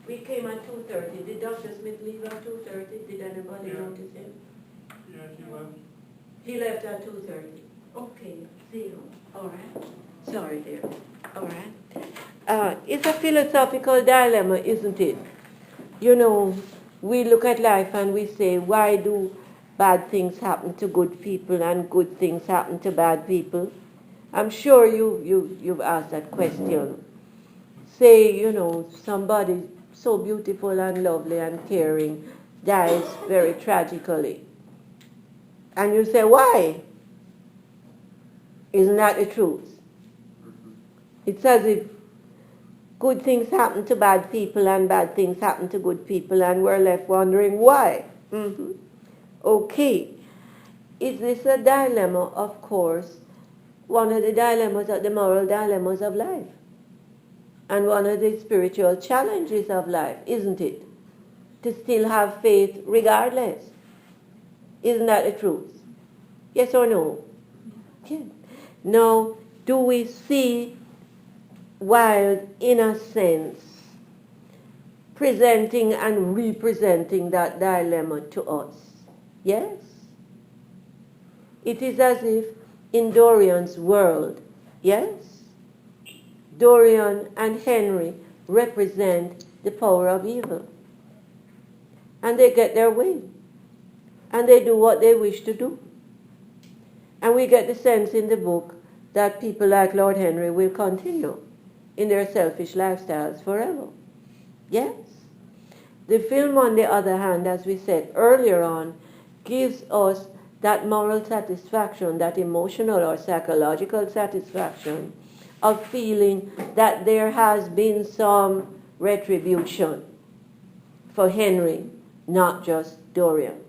A: We came at 2:30. Did Dr. Smith leave at 2:30? Did anybody notice him?
D: Yeah, he left.
A: He left at 2:30. Okay, see you. All right. Sorry, dear. All right. It's a philosophical dilemma, isn't it? You know, we look at life and we say, why do bad things happen to good people and good things happen to bad people? I'm sure you've asked that question. Say, you know, somebody so beautiful and lovely and caring dies very tragically. And you say, why? Isn't that the truth? It's as if good things happen to bad people and bad things happen to good people and we're left wondering why. Okay. Is this a dilemma? Of course. One of the dilemmas are the moral dilemmas of life. And one of the spiritual challenges of life, isn't it? To still have faith regardless. Isn't that the truth? Yes or no? Yeah. Now, do we see Wilde, in a sense, presenting and representing that dilemma to us? Yes? It is as if in Dorian's world, yes? Dorian and Henry represent the power of evil. And they get their way. And they do what they wish to do. And we get the sense in the book that people like Lord Henry will continue in their selfish lifestyles forever. Yes? The film, on the other hand, as we said earlier on, gives us that moral satisfaction, that emotional or psychological satisfaction of feeling that there has been some retribution for Henry, not just Dorian.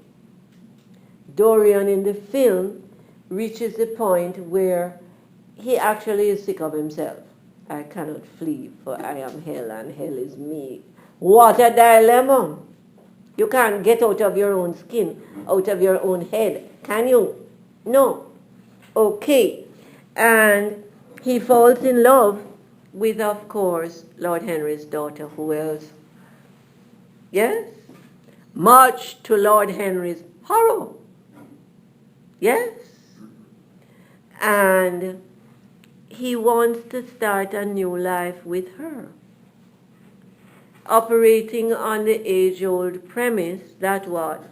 A: Dorian in the film reaches the point where he actually is sick of himself. I cannot flee, for I am hell and hell is me. What a dilemma! You can't get out of your own skin, out of your own head, can you? No. Okay. And he falls in love with, of course, Lord Henry's daughter. Who else? Yes? Much to Lord Henry's horror. Yes? And he wants to start a new life with her, operating on the age-old premise that what?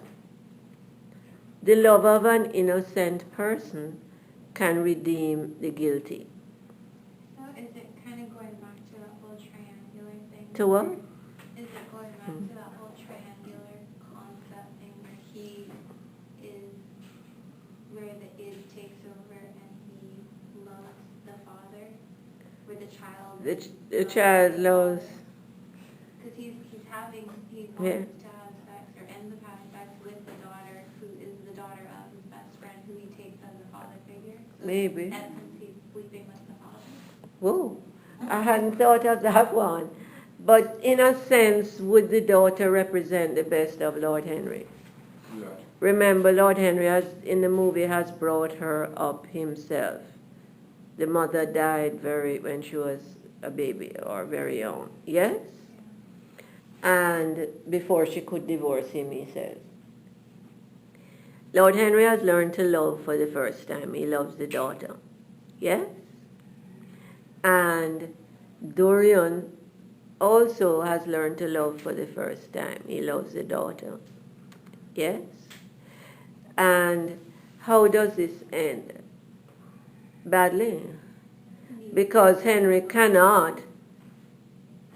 A: The love of an innocent person can redeem the guilty.
C: So is it kind of going back to that whole triangular thing?
A: To what?
C: Is it going back to that whole triangular concept thing where he is, where the id takes over and he loves the father, where the child
A: The child loves.
C: Because he wants
A: Yeah.
C: to have sex or ends up having sex with the daughter, who is the daughter of his best friend, who he takes as a father figure. So
A: Maybe.
C: in essence, he's sleeping with the father.
A: Whoa, I hadn't thought of that one. But in a sense, would the daughter represent the best of Lord Henry?
D: Yeah.
A: Remember, Lord Henry has, in the movie, has brought her up himself. The mother died when she was a baby or very young. Yes? And before she could divorce him, he says. Lord Henry has learned to love for the first time. He loves the daughter. Yes? And Dorian also has learned to love for the first time. He loves the daughter. Yes? And how does this end? Badly. Because Henry cannot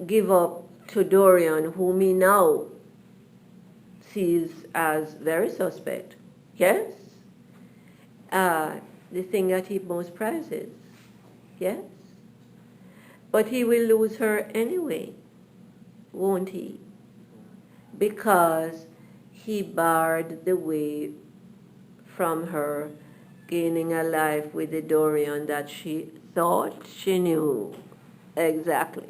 A: give up to Dorian, whom he now sees as very suspect. Yes? The thing that he most prizes. Yes? But he will lose her anyway, won't he? Because he barred the way from her gaining a life with the Dorian that she thought she knew. Exactly.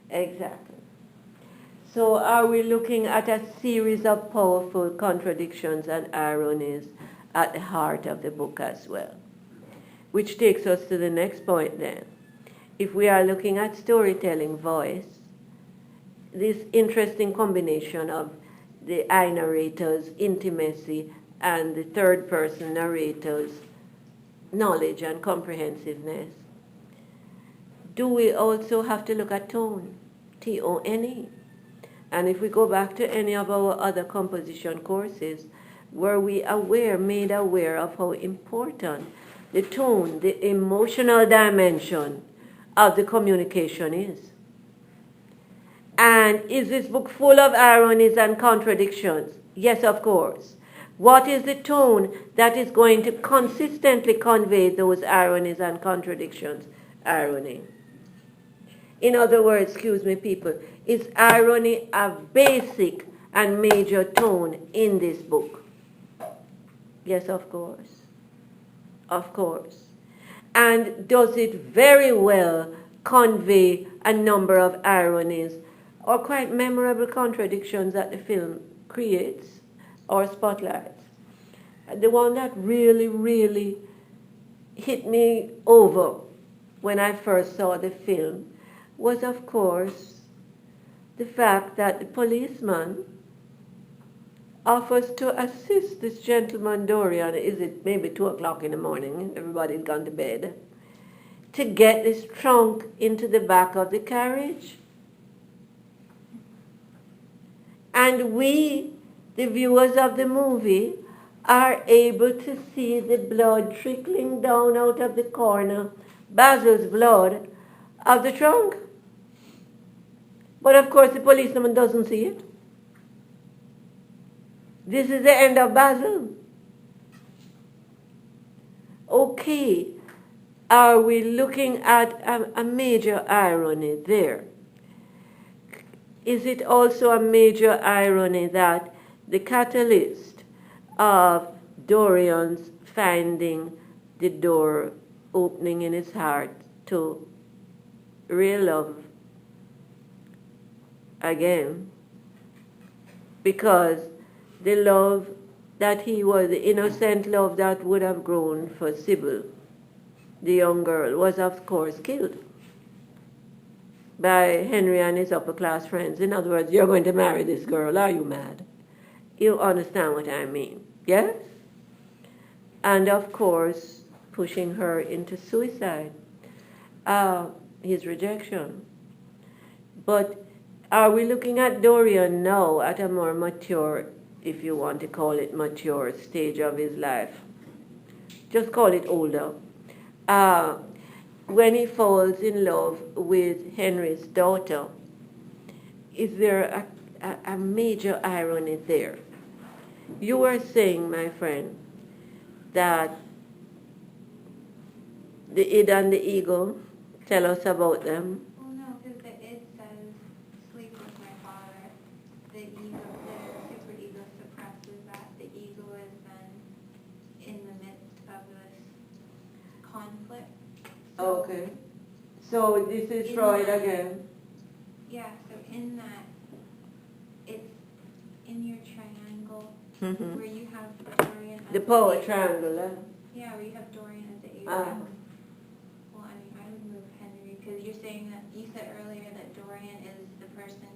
A: Exactly. So are we looking at a series of powerful contradictions and ironies at the heart of the book as well? Which takes us to the next point then. If we are looking at storytelling voice, this interesting combination of the I narrator's intimacy and the third person narrator's knowledge and comprehensiveness, do we also have to look at tone? T-O-N-E. And if we go back to any of our other composition courses, were we made aware of how important the tone, the emotional dimension of the communication is? And is this book full of ironies and contradictions? Yes, of course. What is the tone that is going to consistently convey those ironies and contradictions? Irony. In other words, excuse me, people, is irony a basic and major tone in this book? Yes, of course. Of course. And does it very well convey a number of ironies or quite memorable contradictions that the film creates or spotlights? The one that really, really hit me over when I first saw the film was, of course, the fact that the policeman offers to assist this gentleman Dorian, is it maybe 2 o'clock in the morning, everybody's gone to bed, to get this trunk into the back of the carriage. And we, the viewers of the movie, are able to see the blood trickling down out of the corner, Basil's blood, of the trunk. But of course the policeman doesn't see it. This is the end of Basil. Okay, are we looking at a major irony there? Is it also a major irony that the catalyst of Dorian's finding the door opening in his heart to real love again, because the love that he was, the innocent love that would have grown for Sybil, the young girl, was of course killed by Henry and his upper class friends. In other words, you're going to marry this girl, are you mad? You understand what I mean, yes? And of course, pushing her into suicide, his rejection. But are we looking at Dorian now at a more mature, if you want to call it mature, stage of his life? Just call it older. When he falls in love with Henry's daughter, is there a major irony there? You were saying, my friend, that the id and the ego, tell us about them.
C: Well, no, because the id says, sleep with my father. The ego, the superego suppresses that. The ego is then in the midst of this conflict.
A: Okay. So this is Freud again.
C: Yeah, so in that, it's in your triangle
A: Mm-hmm.
C: where you have Dorian as
A: The power
C: ego.
A: triangle,
C: Yeah, where you have Dorian as the ego.
A: Ah.
C: Well, I mean, I would move Henry, because you're saying that, you said earlier that Dorian is the person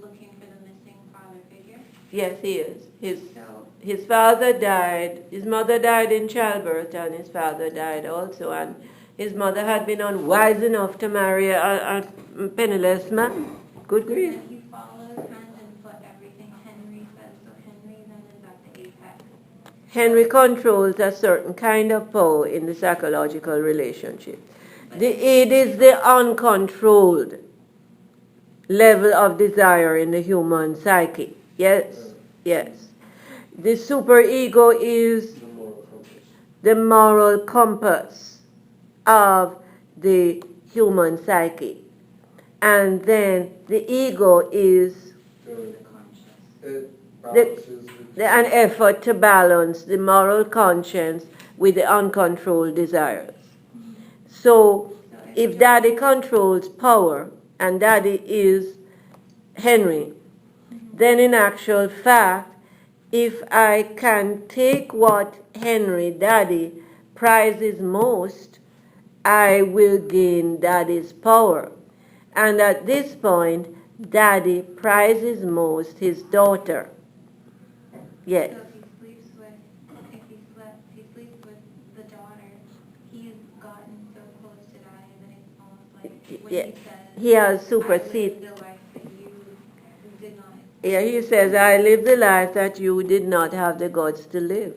C: looking for the missing father figure.
A: Yes, he is.
C: So,
A: His father died, his mother died in childbirth, and his father died also, and his mother had been unwise enough to marry a penniless man. Good grief.
C: he follows hand and foot everything Henry says, so Henry then is at the apex.
A: Henry controls a certain kind of power in the psychological relationship. The id is the uncontrolled level of desire in the human psyche. Yes, yes. The superego is
D: The moral compass.
A: the moral compass of the human psyche. And then the ego is
C: The conscious.
D: It balances
A: an effort to balance the moral conscience with the uncontrolled desires. So if daddy controls power and daddy is Henry, then in actual fact, if I can take what Henry, daddy, prizes most, I will gain daddy's power. And at this point, daddy prizes most his daughter. Yes.
C: So if he sleeps with the daughter, he's gotten so close to dying that it's almost like when
A: Yeah.
C: he says,
A: He has
C: I lived
A: superseded.
C: the life that you did not.
A: Yeah, he says, I live the life that you did not have the guts to live.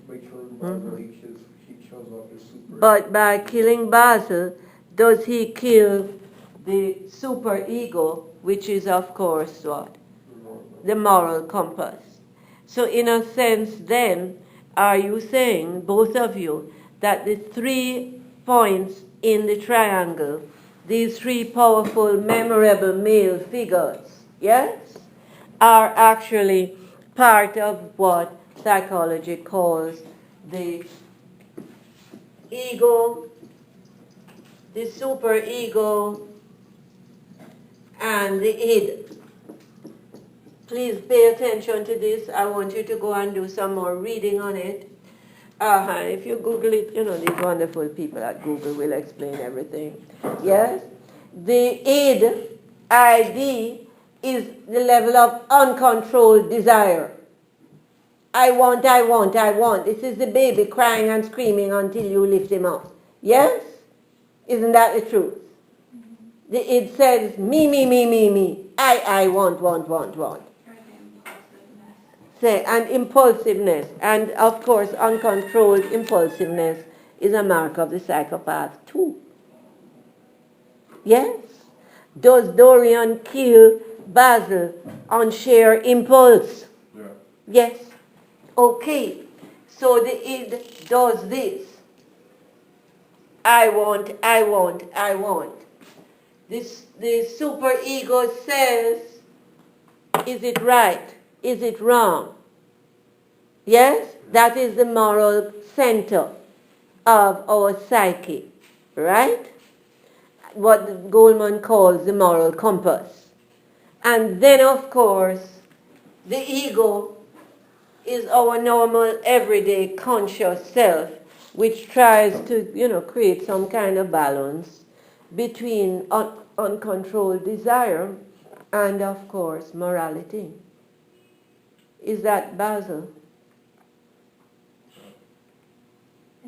D: by killing Basil, he kills off his super.
A: But by killing Basil, does he kill the superego, which is, of course, what? The moral compass. So in a sense, then, are you saying, both of you, that the 3 points in the triangle, these 3 powerful, memorable male figures, yes, are actually part of what psychology calls the ego, the superego, and the id. Please pay attention to this. I want you to go and do some more reading on it. If you Google it, these wonderful people at Google will explain everything. Yes? The id, ID, is the level of uncontrolled desire. I want, I want, I want. This is the baby crying and screaming until you lift him up. Yes? Isn't that the truth? It says, me, me, me, me, me. I want, want, want, want. Say, and impulsiveness. And of course, uncontrolled impulsiveness is a mark of the psychopath too. Yes? Does Dorian kill Basil on sheer impulse?
D: Yeah.
A: Yes. Okay. So the id does this. I want, I want, I want. The superego says, is it right? Is it wrong? Yes? That is the moral center of our psyche, right? What Goldman calls the moral compass. And then, of course, the ego is our normal, everyday, conscious self, which tries to, create some kind of balance between uncontrolled desire and, of course, morality. Is that Basil?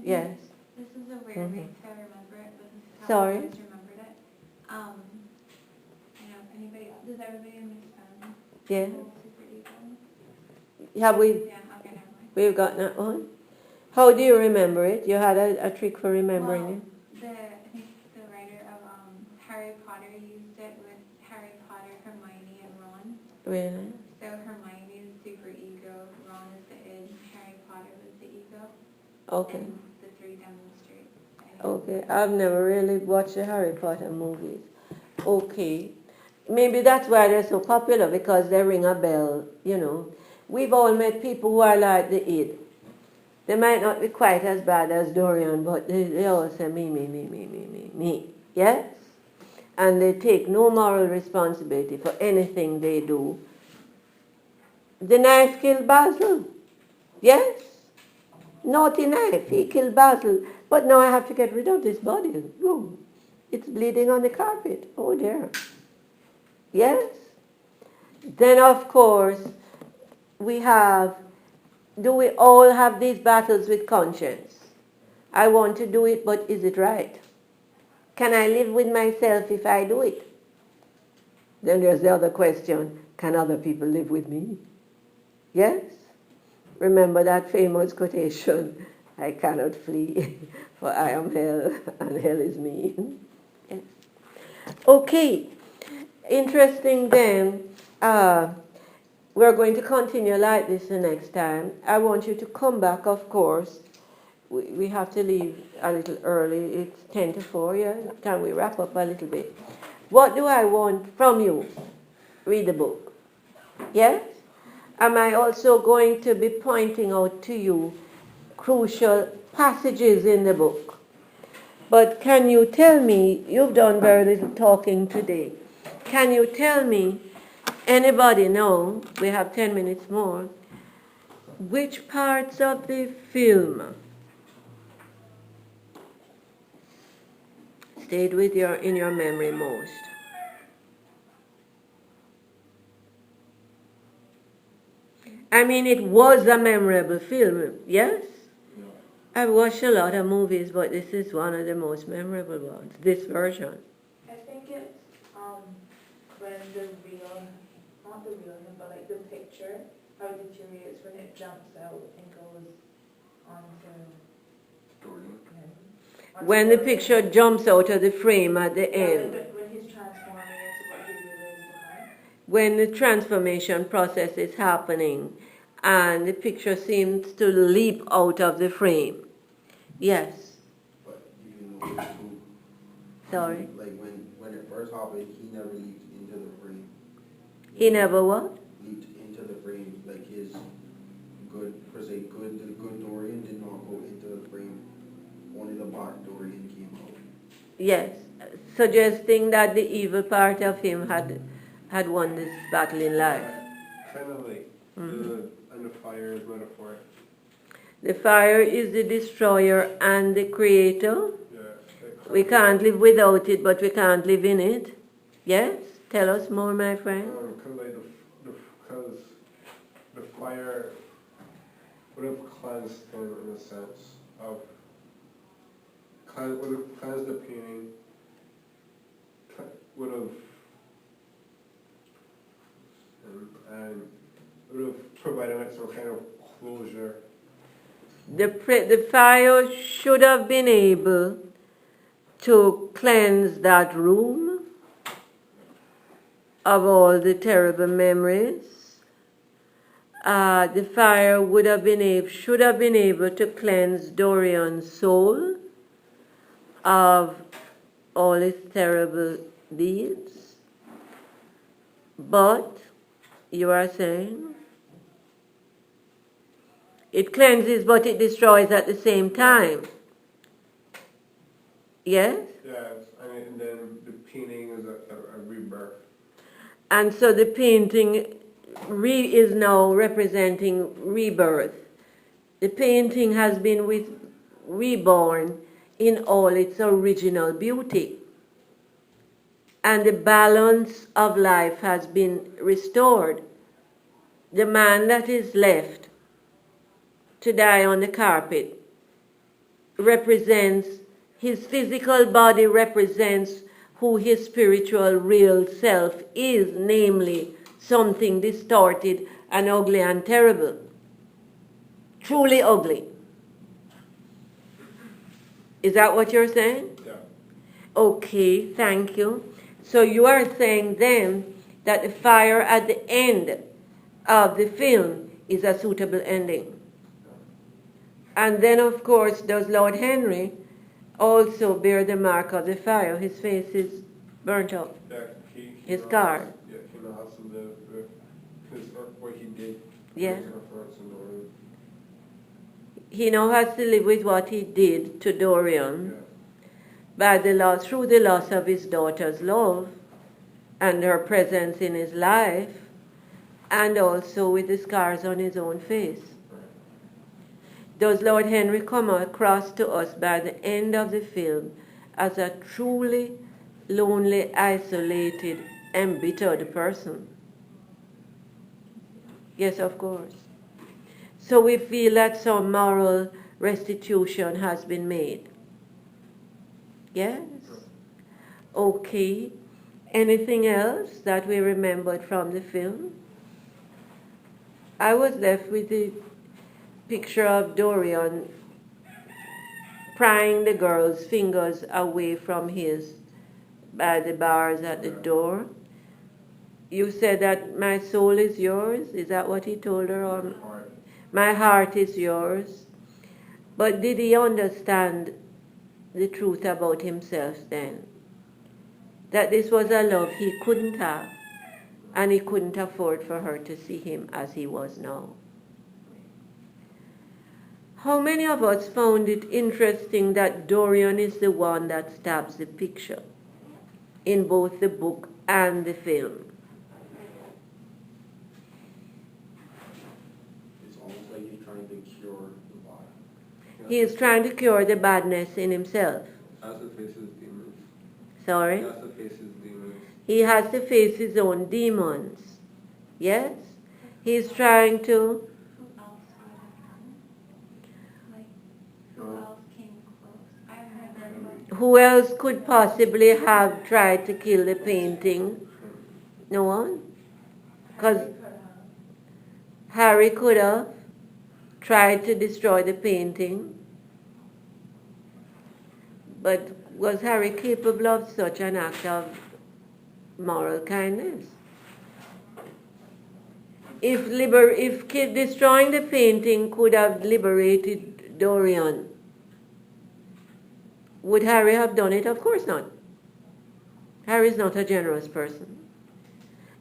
A: Yes.
C: This is a weird way to remember it, but this is how
A: Sorry?
C: I always remembered it. I know anybody, does everybody understand?
A: Yeah.
C: Superego?
A: Have we?
C: Yeah, okay, never mind.
A: We've got that one. How do you remember it? You had a trick for remembering
C: Well,
A: it?
C: I think the writer of Harry Potter used it with Harry Potter, Hermione, and Ron.
A: Really?
C: So Hermione is super ego, Ron is the id, Harry Potter was the ego.
A: Okay.
C: And the 3 demonstrate.
A: Okay. I've never really watched the Harry Potter movies. Okay. Maybe that's why they're so popular, because they ring a bell, We've all met people who are like the id. They might not be quite as bad as Dorian, but they all say me, me, me, me, me, me, me. Yes? And they take no moral responsibility for anything they do. The knife killed Basil. Yes? Naughty knife, he killed Basil. But now I have to get rid of this body. Oh, it's bleeding on the carpet. Oh dear. Yes? Then of course, do we all have these battles with conscience? I want to do it, but is it right? Can I live with myself if I do it? Then there's the other question, can other people live with me? Yes? Remember that famous quotation, I cannot flee, for I am hell, and hell is me. Yes. Okay, interesting then. We're going to continue like this the next time. I want you to come back, of course, we have to leave a little early. It's 10 to 4, yeah? Can we wrap up a little bit? What do I want from you? Read the book. Yes? Am I also going to be pointing out to you crucial passages in the book? But can you tell me, you've done very little talking today, can you tell me, anybody know, we have 10 minutes more, which parts of the film stayed with in your memory most? I mean, it was a memorable film, yes? I've watched a lot of movies, but this is one of the most memorable ones, this version.
B: I think it's, when the real, not the real him, but like the picture, how it deteriorates when it jumps out and goes onto
D: Dorian.
B: him.
A: When the picture jumps out of the frame at the end.
B: When he's transforming into what he really is behind.
A: When the transformation process is happening and the picture seems to leap out of the frame. Yes.
E: But you know, too,
A: Sorry.
E: like when it first happened, he never leaped into the frame.
A: He never what?
E: Leaped into the frame, like his good, per se, the good Dorian did not go into the frame. Only the bad Dorian came out.
A: Yes. Suggesting that the evil part of him had won this battle in life.
D: Kind of like, and the fire is metaphoric.
A: The fire is the destroyer and the creator.
D: Yeah.
A: We can't live without it, but we can't live in it. Yes? Tell us more, my friend.
D: Because like because the fire would have cleansed him in a sense of would have cleansed the painting, would have and would have provided it some kind of closure.
A: The fire should have been able to cleanse that room of all the terrible memories. The fire should have been able to cleanse Dorian's soul of all his terrible deeds. But, you are saying, it cleanses but it destroys at the same time. Yes?
D: Yes, and then the painting is a rebirth.
A: And so the painting is now representing rebirth. The painting has been reborn in all its original beauty. And the balance of life has been restored. The man that is left to die on the carpet represents, his physical body represents who his spiritual real self is, namely something distorted and ugly and terrible. Truly ugly. Is that what you're saying?
D: Yeah.
A: Okay, thank you. So you are saying then that the fire at the end of the film is a suitable ending. And then, of course, does Lord Henry also bear the mark of the fire? His face is burnt up.
D: Yeah,
A: His scar.
D: Yeah, he now has to live with what he did.
A: Yeah.
D: His efforts and Dorian.
A: He now has to live with what he did to Dorian through the loss of his daughter's love and her presence in his life, and also with the scars on his own face. Does Lord Henry come across to us by the end of the film as a truly lonely, isolated, embittered person? Yes, of course. So we feel that some moral restitution has been made. Yes? Okay. Anything else that we remembered from the film? I was left with the picture of Dorian prying the girl's fingers away from his by the bars at the door. You said that my soul is yours. Is that what he told her? Or my heart is yours. But did he understand the truth about himself then? That this was a love he couldn't have, and he couldn't afford for her to see him as he was now. How many of us found it interesting that Dorian is the one that stabs the picture in both the book and the film?
E: It's almost like he's trying to cure the body.
A: He is trying to cure the badness in himself.
D: Has to face his demons.
A: Sorry?
D: He has to face his demons.
A: He has to face his own demons. Yes? He's trying to...
C: Who else would have come? Like, who else came close? I haven't heard that about.
A: Who else could possibly have tried to kill the painting? No one? Because Harry could have tried to destroy the painting. But was Harry capable of such an act of moral kindness? If destroying the painting could have liberated Dorian, would Harry have done it? Of course not. Harry is not a generous person.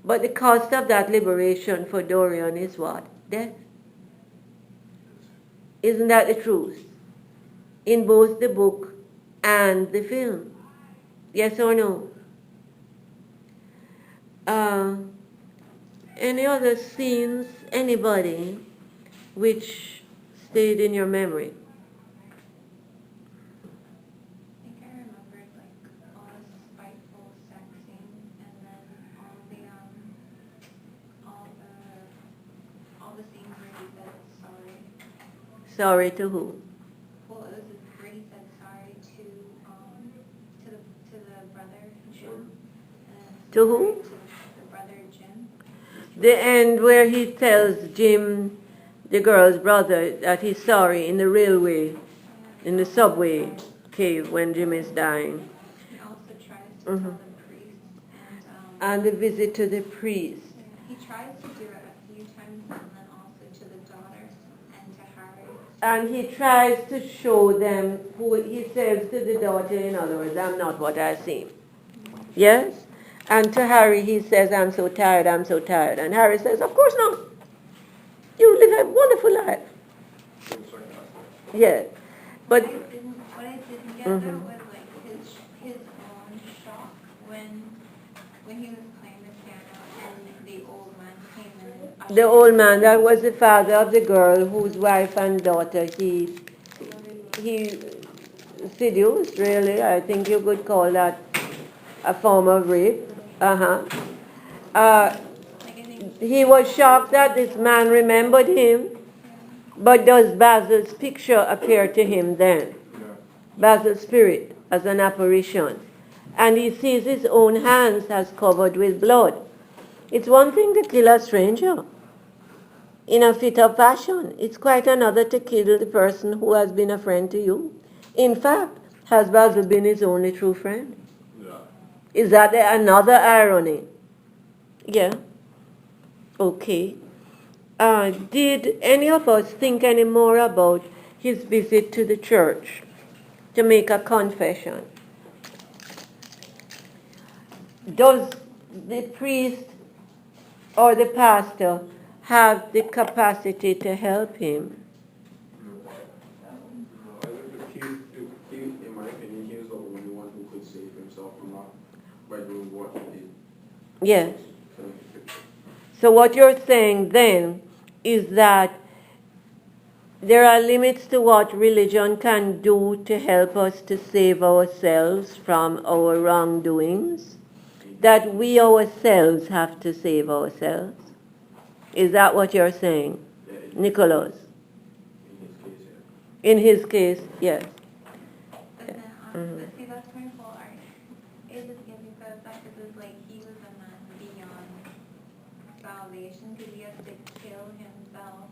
A: But the cost of that liberation for Dorian is what? Death. Isn't that the truth? In both the book and the film. Yes or no? Any other scenes, anybody, which stayed in your memory?
C: I think I remembered like all the spiteful sex scenes, and then all the scenes where he said sorry.
A: Sorry to who?
C: Well, it was where he said sorry to the brother Jim. And
A: To who?
C: to the brother Jim.
A: The end where he tells Jim, the girl's brother, that he's sorry in the railway, in the subway cave when Jim is dying.
C: He also tries to tell the priest,
A: And the visit to the priest.
C: he tries to do it a few times, and then also to the daughter and to Harry.
A: And he tries to show them who he says to the daughter, in other words, I'm not what I seem. Yes? And to Harry he says, I'm so tired, I'm so tired. And Harry says, of course not. You live a wonderful life. Yes. But
C: What I didn't get though was like his own shock when he was playing the piano and the old man came in. And
A: the old man, that was the father of the girl whose wife and daughter he seduced, really. I think you could call that a form of rape.
C: like I think
A: He was shocked that this man remembered him, but does Basil's picture appear to him then?
D: Yeah.
A: Basil's spirit as an apparition. And he sees his own hands as covered with blood. It's one thing to kill a stranger in a fit of passion. It's quite another to kill the person who has been a friend to you. In fact, has Basil been his only true friend?
D: Yeah.
A: Is that another irony? Yeah. Okay. Did any of us think any more about his visit to the church to make a confession? Does the priest or the pastor have the capacity to help him?
E: I think in my opinion, he was the only one who could save himself from that by doing what he did.
A: Yes. So what you're saying then is that there are limits to what religion can do to help us to save ourselves from our wrongdoings, that we ourselves have to save ourselves. Is that what you're saying, Nicholas?
E: In his case, yeah.
A: In his case, yes.
C: But then, but see, that's my whole argument. It was because that it was like he was a man beyond salvation because he had to kill himself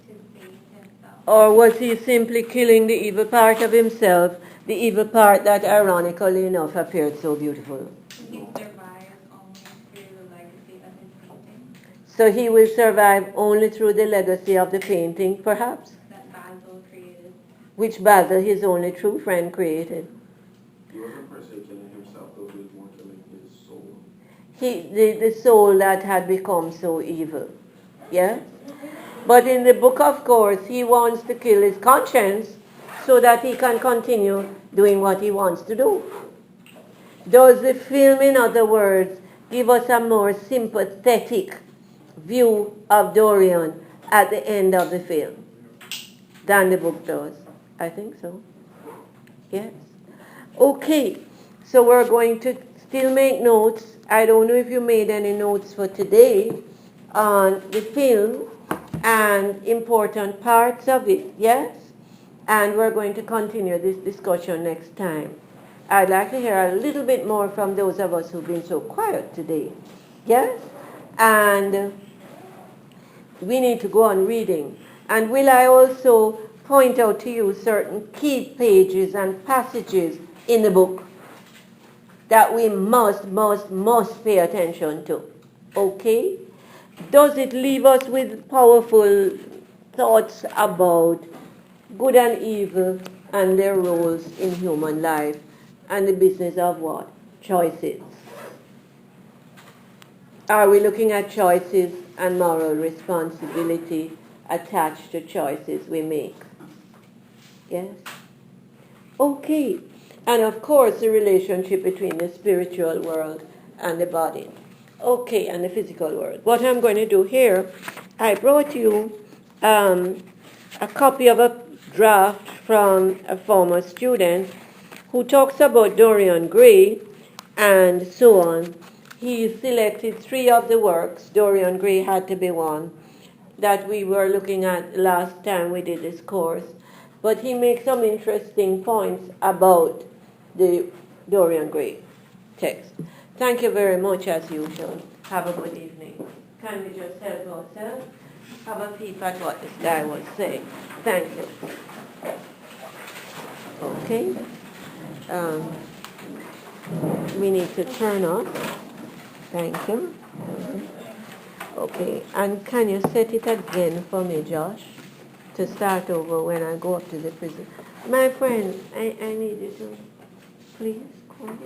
C: to save himself.
A: Or was he simply killing the evil part of himself, the evil part that ironically enough appeared so beautiful?
C: He survives only through the legacy of his painting
A: So he will survive only through the legacy of the painting, perhaps?
C: that Basil created.
A: which Basil, his only true friend, created.
E: He wasn't per se killing himself, though he was more killing his soul.
A: The soul that had become so evil. Yes? But in the book, of course, he wants to kill his conscience so that he can continue doing what he wants to do. Does the film, in other words, give us a more sympathetic view of Dorian at the end of the film than the book does? I think so. Yes. Okay, so we're going to still make notes. I don't know if you made any notes for today on the film and important parts of it, yes? And we're going to continue this discussion next time. I'd like to hear a little bit more from those of us who've been so quiet today, yes? And we need to go on reading. And will I also point out to you certain key pages and passages in the book that we must pay attention to. Okay? Does it leave us with powerful thoughts about good and evil and their roles in human life and the business of what? Choices. Are we looking at choices and moral responsibility attached to choices we make? Yes? Okay. And of course, the relationship between the spiritual world and the body. Okay, and the physical world. What I'm going to do here, I brought you a copy of a draft from a former student who talks about Dorian Gray and so on. He selected 3 of the works, Dorian Gray had to be one, that we were looking at last time we did this course. But he makes some interesting points about the Dorian Gray text. Thank you very much as usual. Have a good evening. Can we just help ourselves? Have a peep at what this guy was saying. Thank you. Okay. We need to turn off. Thank you. Okay. And can you set it again for me, Josh, to start over when I go up to the prison? My friend, I need you to please come.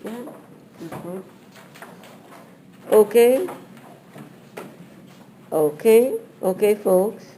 A: Yeah? Mm-hmm. Okay? Okay, folks.